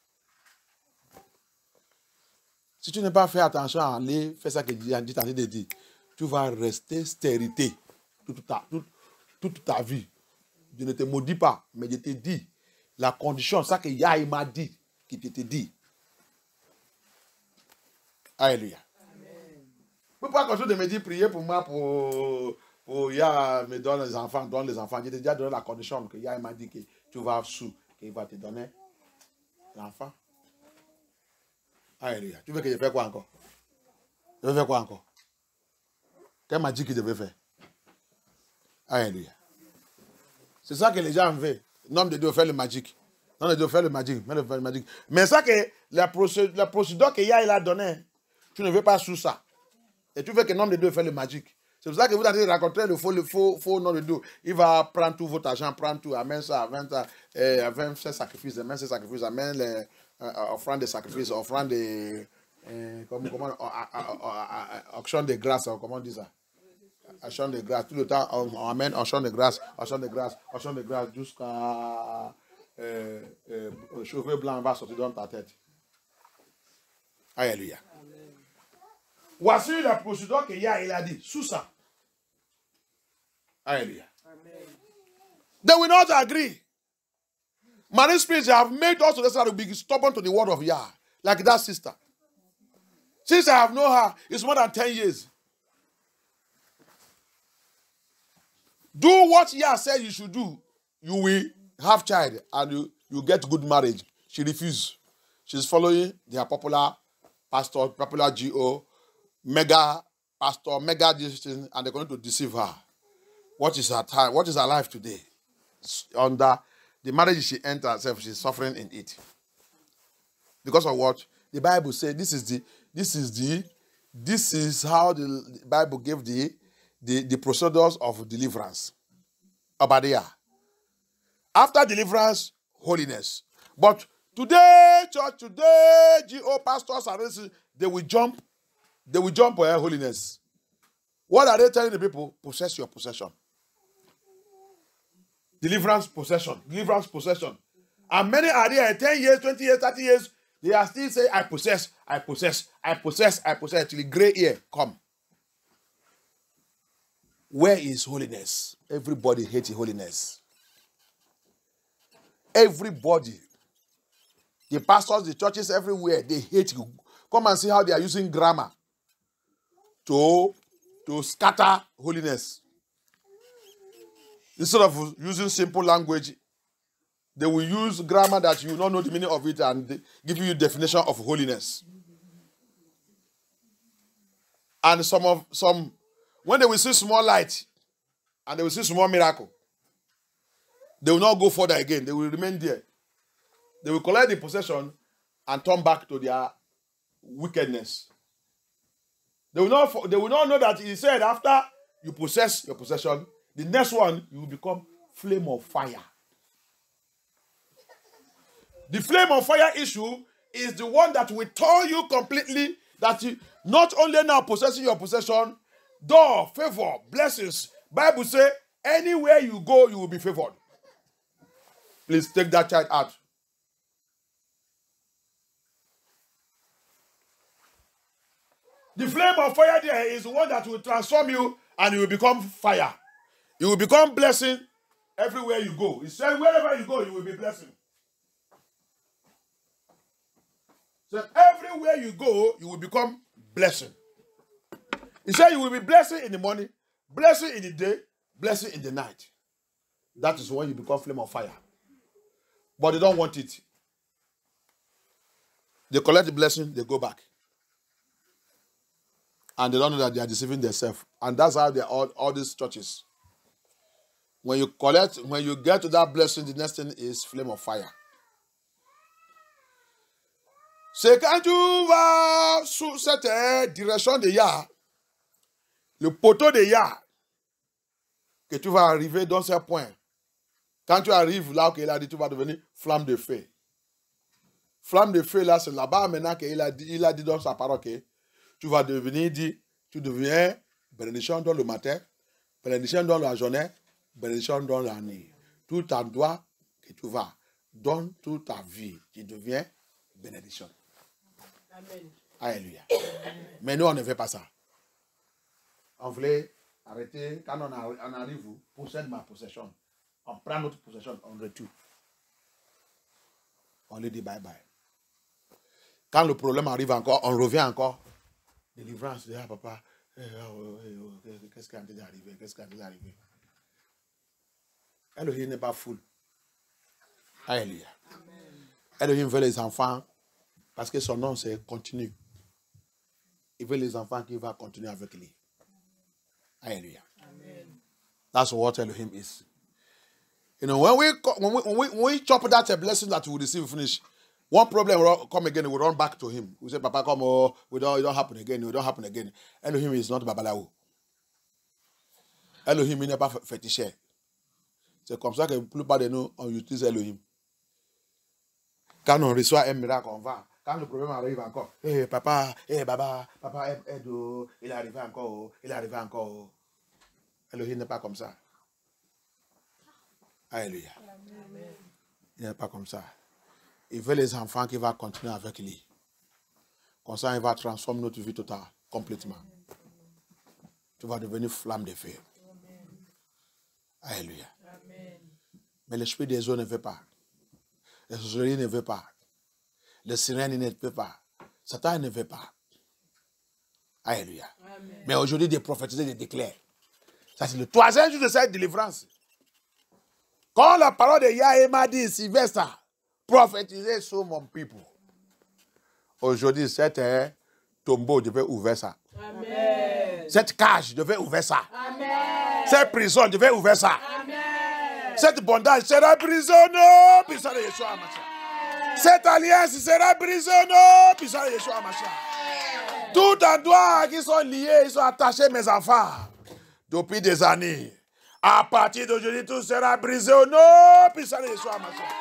Si tu n'as pas fait attention à aller faire ça que Dieu dit, de dire, tu vas rester stérilité toute ta vie. Je ne te maudis pas, mais je te dis la condition, ça que Yahya m'a dit, qui te dit. Alléluia. Pourquoi quand tu me dis prier pour moi, pour Yahya me donne les enfants, je t'ai déjà donné la condition que Yahya m'a dit que tu vas sous, qu'il va te donner l'enfant. Alléluia. Tu veux que je fasse quoi encore? Je veux faire quoi encore? Qu'elle m'a dit qu'il devait faire. Alléluia. C'est ça que les gens veulent. L'homme de Dieu fait le magique. L'homme de Dieu fait le magique. Mais ça que la procédure que Yahya a donnée, tu ne veux pas sous ça. Et tu veux que l'homme de Dieu fait le magique. C'est pour ça que vous allez rencontrer le faux nom de Dieu. Il va prendre tout votre argent, prendre tout, amène ça, amène ses sacrifices, amène les offrandes de sacrifices, offrandes de auction de grâce, comment on dit ça? Action de grâce. Tout le temps, on amène action de grâce, jusqu'à cheveux blancs va sortir dans ta tête. Alléluia. Voici la procédure que Yahya a dit. Sous ça. Alléluia. They will not agree. Marine spirits have made us to be stubborn to the word of Yah. Like that sister. Since I have known her, it's more than 10 years. Do what Yah said you should do. You will have child and you get good marriage. She refused. She's following their popular pastor, popular GO, mega pastor, mega this thing, and they're going to deceive her. What is her time? What is her life today? Under the marriage she entered herself, she's suffering in it. Because of what? The Bible says this is how the Bible gave the procedures of deliverance. Obadiah. After deliverance, holiness. But today, church, today, GO pastors and they will jump for holiness. What are they telling the people? Possess your possession. Deliverance, possession. Deliverance, possession. And many are there 10 years, 20 years, 30 years. They are still saying, I possess. Till the gray hair come. Where is holiness? Everybody hates holiness. Everybody. The pastors, the churches, everywhere, they hate you. Come and see how they are using grammar to scatter holiness. Instead of using simple language, they will use grammar that you will not know the meaning of it and give you a definition of holiness. And some when they will see small light and they will see small miracle, they will not go further again. They will remain there. They will collect the possession and turn back to their wickedness. They will not know that he said after you possess your possession, the next one you will become flame of fire. The flame of fire issue is the one that will turn you completely, that you not only now possessing your possession, door, favor, blessings. Bible says anywhere you go, you will be favored. Please take that child out. The flame of fire there is the one that will transform you and you will become fire. You will become blessing everywhere you go. He said wherever you go, you will be blessing. So everywhere you go, you will become blessing. He said you will be blessing in the morning, blessing in the day, blessing in the night. That is when you become flame of fire. But they don't want it. They collect the blessing, they go back. And they don't know that they are deceiving themselves. And that's how they are all these churches. When you get to that blessing, the next thing is flame of fire. C'est quand tu vas sous cette direction de Yah, Le poteau de Yah, que tu vas arriver dans ce point. Quand tu arrives là qu'il a dit, tu vas devenir flamme de feu. Flamme de feu, là, c'est là-bas maintenant qu'il a dit dans sa parole que tu vas devenir, tu deviens bénédiction dans le matin, bénédiction dans la journée, bénédiction dans la nuit. Tout endroit que tu vas, dans toute ta vie, tu deviens bénédiction. Amen. Alléluia. Mais nous, on ne fait pas ça. On voulait arrêter, quand on arrive, possède ma possession. On prend notre possession, on retire. On lui dit bye bye. Quand le problème arrive encore, on revient encore. Délivrance, ah papa, qu'est-ce qui est en train d'arriver? Qu'est-ce qui est en train d'arriver? Elohim n'est pas fou. Alléluia. Elohim veut les enfants parce que son nom c'est continu. Il veut les enfants qui vont continuer avec lui. Alléluia. That's what Elohim is. You know, when we chop that a blessing that we receive finish, one problem will come again, we run back to him. We say, Papa, come, oh, it don't happen again, it don't happen again. Elohim is not Babalawo. Elohim n'est pas féticheur. C'est comme ça que la plupart de nous, on utilise Elohim. Quand on reçoit un miracle, on va. Quand le problème arrive encore, papa, baba, papa, aide, il est arrivé encore, il est arrivé encore. Elohim n'est pas comme ça. Alléluia. Il n'est pas comme ça. Il veut les enfants qui vont continuer avec lui. Comme ça, il va transformer notre vie totale, complètement. Tu vas devenir flamme de feu. Alléluia. Mais l'esprit des eaux ne veut pas. Les sorcelleries ne veut pas. Les sirènes ne veut pas. Satan ne veut pas. Alléluia. Amen. Mais aujourd'hui, des prophétiser, des déclare. Ça, c'est le troisième jour de cette délivrance. Quand la parole de Yahweh m'a dit, Sylvestre, prophétiser sur mon people. Aujourd'hui, cet tombeau devait ouvrir ça. Amen. Cette cage devait ouvrir ça. Amen. Cette prison devait ouvrir ça. Amen. Cette bondage sera brisée, non, puissant de Yeshua Mashiach. Cette alliance sera brisée, non, puissant de Yeshua Mashiach. Tout endroit qui sont liés, ils sont attachés, mes enfants, depuis des années. À partir d'aujourd'hui, tout sera brisé au nom puissant de Yeshua Mashiach.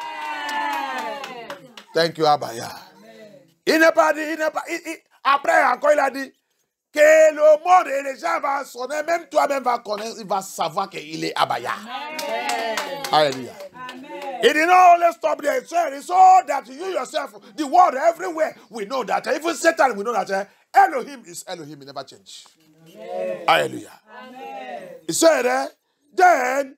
Thank you, Abaya. Il n'est pas dit, après encore, il a dit que le monde et les gens vont sonner, même toi-même va connaître, il va savoir qu'il est Abaya. Alléluia. He did not only stop there, it's so that you yourself, the world everywhere, we know that. Even Satan, we know that Elohim is Elohim, he never change. Hallelujah. He said, then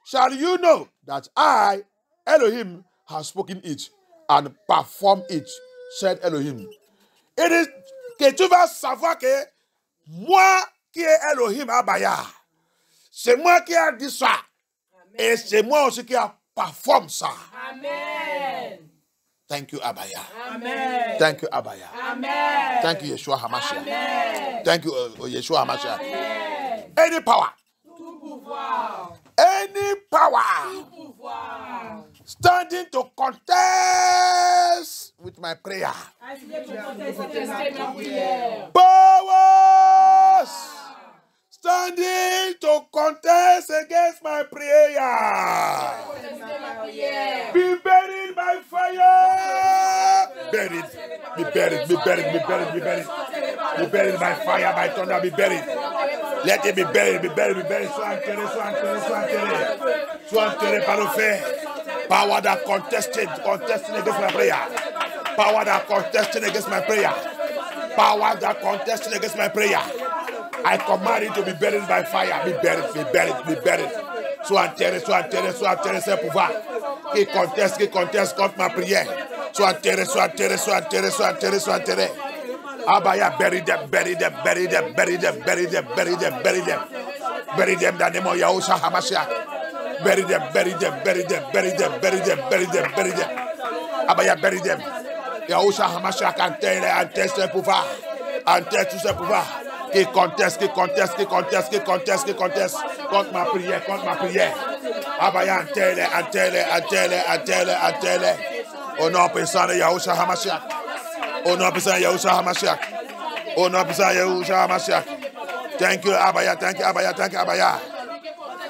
shall you know that I, Elohim, have spoken it and performed it, said Elohim. It is que tu vas savoir que moi qui est Elohim Abaya, c'est moi qui ai dit ça. Et c'est moi aussi qui a performé ça. Amen. Thank you, Abaya. Amen. Thank you, Abaya. Amen. Thank you, Yeshua HaMashiach. Amen. Thank you, Yeshua HaMashiach. Amen. Any power. Any power standing to contest with my prayer. Powers standing to contest against my prayer. Be buried by fire. Buried. Be buried. Be buried. Be buried. Be buried. Be buried by fire, by thunder. Be buried. Let it be buried. Be buried. Be buried. Sois enterré. Sois enterré. Sois enterré. Sois enterré par le feu. Power that contesting against my prayer. Power that contesting against my prayer. Power that contesting against my prayer. I command it to be buried by fire. Be buried. Be buried. Be buried. Sois enterré. Sois enterré. Sois enterré. C'est pouvoir. Qui conteste contre ma prière. Sois enterré. Sois enterré. Sois enterré. Sois enterré. Sois enterré. Abaya, bury them, bury them, bury them, bury them, bury them, bury them, bury them. Bury them dans le nom de Yahushua HaMashiach. Bury them, bury them, bury them, bury them, bury them, bury them, bury them. Abaya, bury them. Yahushua HaMashiach enterre ce pouvoir. Enterre tout ce pouvoir. Qui conteste contre ma prière, contre ma prière. Abaya, enterre. Au nom puissant de Yahushua HaMashiach. Au nom puissant de Yahushua HaMashiach. Au nom puissant de Yahushua HaMashiach. Thank you, Abaya. Thank you, Abaya. Thank you, Abaya.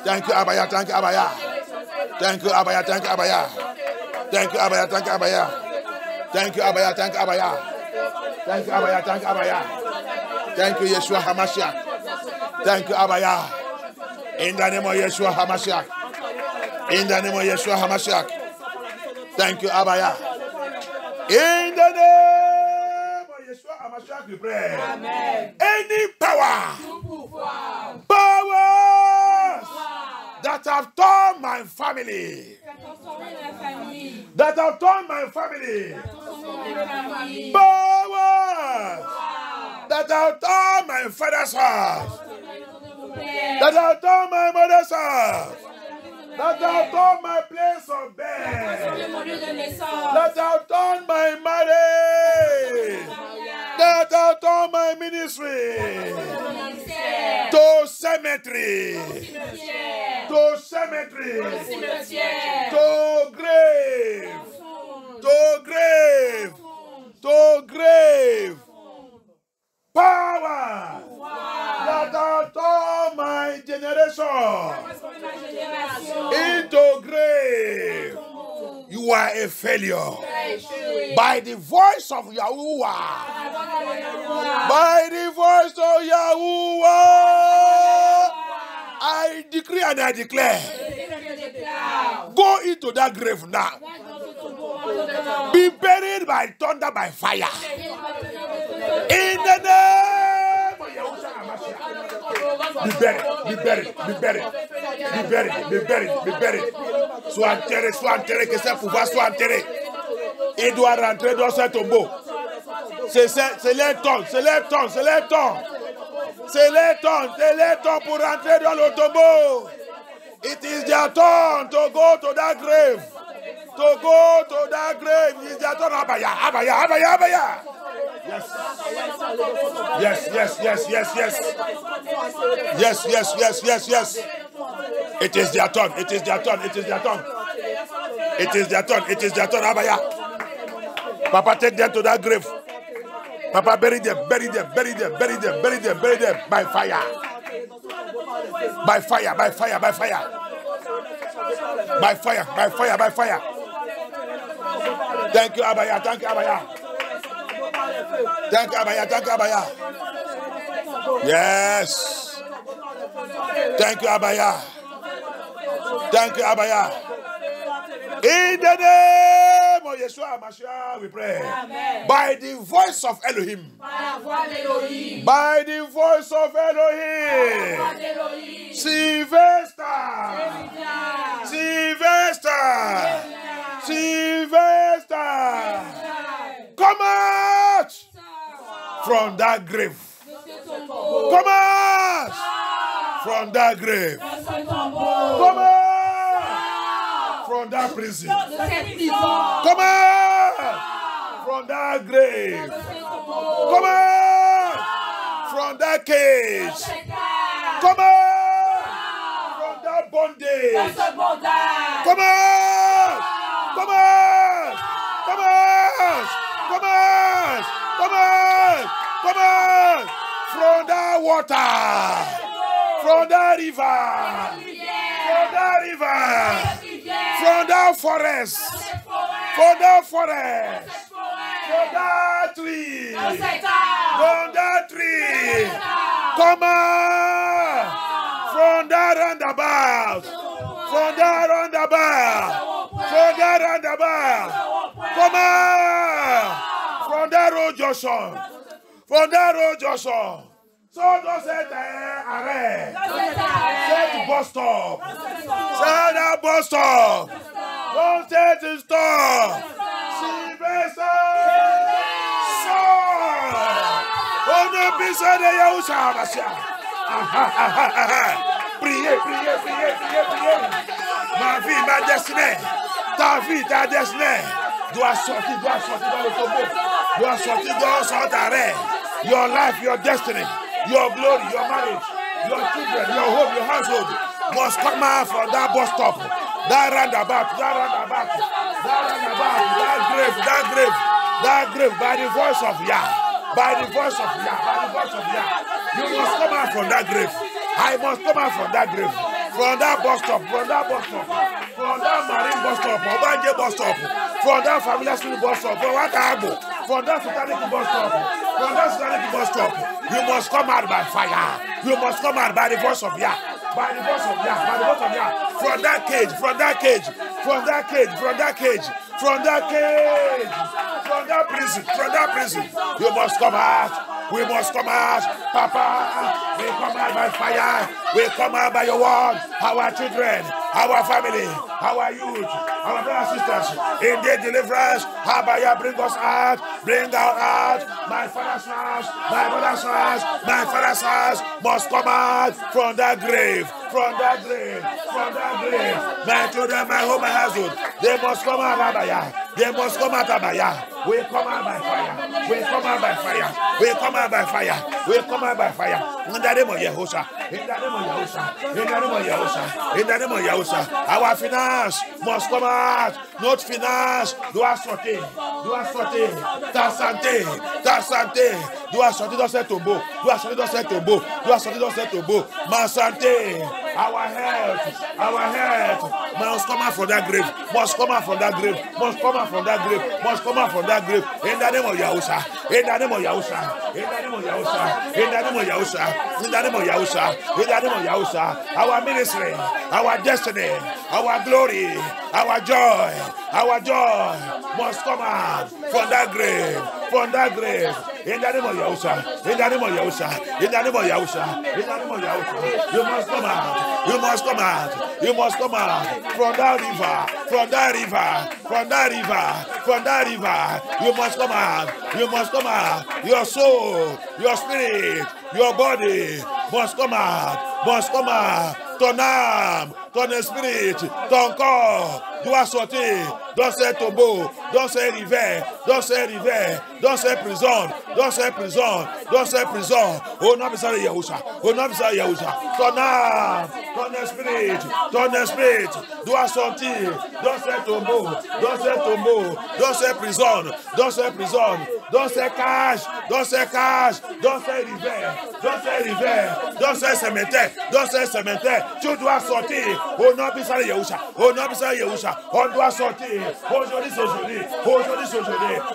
Thank you, Abaya. Thank you, Abaya. Thank you, Abaya. Thank you, Abaya. Thank you, Abaya. Thank you, Abaya. Thank you, Abaya. Thank you, Abaya. Thank you, Abaya. Thank you, Abaya. Thank you, Yeshua HaMashiach. Thank you, Abaya. In the name of Yeshua HaMashiach. In the name of Yeshua HaMashiach. Thank you, Abaya. In the name of Yeshua HaMashiach, we pray. Amen. Any powers that have torn my family, that have torn my family, powers that have torn my father's house, that have torn my mother's house, that have torn my place of bed, that have torn my marriage, that have torn my ministry, to cemetery, to cemetery, to grave, to grave, to grave. Power that have torn my generation into grave. You are a failure. By the voice of Yahuwah. By the voice of Yahuwah. I decree and I declare. Go into that grave now. Be buried by thunder, by fire. In the name of Yahushua HaMashiach. Be buried, be buried, be buried, be buried, be buried, be buried. Sois enterré, que ce pouvoir soit enterré. Il doit rentrer dans ce tombeau. C'est les temps, c'est les temps, c'est les temps. C'est les temps, c'est les temps pour rentrer dans le tombeau. It is their turn to go to that grave. To go to that grave. It is their turn. Abaya, Abaya, Abaya, Abaya. Yes. Yes, yes, yes, yes, yes. Yes, yes, yes, yes, yes. It is their turn. It is their turn. It is their turn. It is their turn. It is their turn. Abaya. Papa, take them to that grave. Papa, bury them, bury them, bury them, bury them, bury them, bury them by fire. By fire, by fire, by fire. By fire, by fire, by fire. Thank you, Abaya. Thank you, Abaya. Thank you, Abaya. Thank you, Abaya. Yes. Thank you, Abaya. Thank you, Abaya. In the name of Yeshua HaMashiach, we pray. Amen. By the voice of Elohim. By the voice of Elohim. Sylvester. Sylvester. Sylvester. Come out from that grave. Come out from that grave. Come out from that prison. Come out from that grave. Come out from that cage. Come out from that bondage. Come out. Come out. Come out. Come out. Come out. Come out from that water. From that river. From that river. From that forest. From that forest. From that tree. From that tree. Come on. From that roundabout. From that roundabout. From that roundabout. Come on. From that road junction. From that road junction. So don't say arrêt. Say to bus stop. Say that bus stop. Don't say to stop. Sylvester. So. On ne puisse de Yahushua HaMashiach. Priez, priez, priez, priez, priez. Ma vie, ma destinée. Ta vie, ta destinée. Doit sortir dans le tombeau. Doit sortir sans arrêt. Your life, your destiny. Your glory, your marriage, your children, your home, your household must come out from that bus stop, that roundabout, that roundabout, that roundabout, that grave, that grave, that grave, by the voice of Yah, by the voice of Yah, by the voice of Yah. You must come out out from that grave. I must come out from that grave. From that bus stop, from that bus stop, from that marine bus stop, from that bus stop, from that familiar school bus stop, from that Agbo, from that satanic bus stop, from that satanic bus stop. You must come out by fire. You must come out by the voice of Yah. By the voice of Yah, by the voice of Yah. From that cage, from that cage, from that cage, from that cage, from that cage, from that prison, from that prison. You must come out. We must come out, Papa. We come out by fire. We come out by your word. Our children, our family, our youth, our brothers and sisters, in their deliverance, Abaya, bring us out, bring out. My father's house, my mother's house, my father's house must come out from that grave, from that grave, from that grave. My children, my home, my household, they must come out, Abaya. They must come out, Abaya. We come out by fire. We come out by fire. We come out by fire. We come out by fire. In the name of Yahusha. In the name of Yahusha. In the name of Yahusha. In the name of Yahusha. Our finance must come out. Not finance. Doit sortir. Doit sortir. Ta santé. Ta santé. Doit sortir dans cet tombeau. Doit sortir dans cet tombeau. Doit sortir dans cet tombeau. Ma santé. Our health. Our health. Must come out from that grave. Must come out from that grave. Must come out from that grave. Must come out from that grave. In the name of Yahusha. In the name of Yahusha. In the name of Yahusha. In the name of Yahusha. In the name of Yahusha. In the name of Yahusha. Our ministry, our destiny, our glory, our joy must come out from that grave. From that grave. In the name of Yahusha. In the name of Yahusha. In the name of Yahusha. In the name of Yahusha. You must come out. You must come out. You must come out from that river. From that river. From that river. From that river. You must come out. You must come out. Your soul, your spirit, your body must come out. Must come out. Ton âme, ton esprit, ton corps doit sortir dans ces tombeaux, dans ces rivers, dans ces rivers, dans ces prisons, dans ces prisons, dans ces prisons. Au nom de Yahusha, au nom de Yahusha, ton âme, ton esprit doit sortir dans ces tombeaux, dans ces tombeaux, dans ces prisons, dans ces prisons, dans ces cages, dans ces cages, dans ces rivers, dans ces rivers, dans ces cimetières, dans ces cimetières. Tu dois sortir au nom de Yahusha, au nom de Yahusha. On doit sortir aujourd'hui,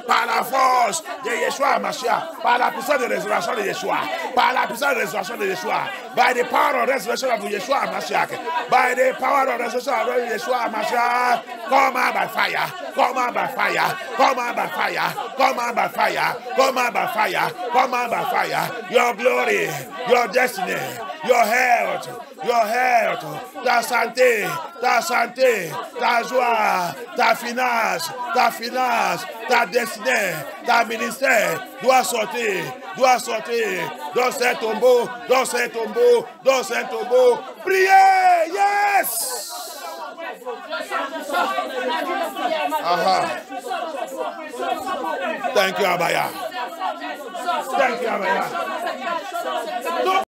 par la force de Yeshua Mashiach, par la puissance de résurrection de Yeshua, par la puissance de résurrection de Yeshua, by the power of resurrection of Yeshua Mashiach, by the power of resurrection of Yeshua Mashiach. Come out by fire, come out by fire, come out by fire, come out by fire, come out by fire, come out by fire. Your glory, your destiny, your health, ta santé, ta joie, ta finance, ta destinée, ta ministère doit sortir dans ces tombeaux, dans ces tombeaux, dans ces tombeaux. Priez, yes! Aha. Thank you, Abaya. Thank you, Abaya.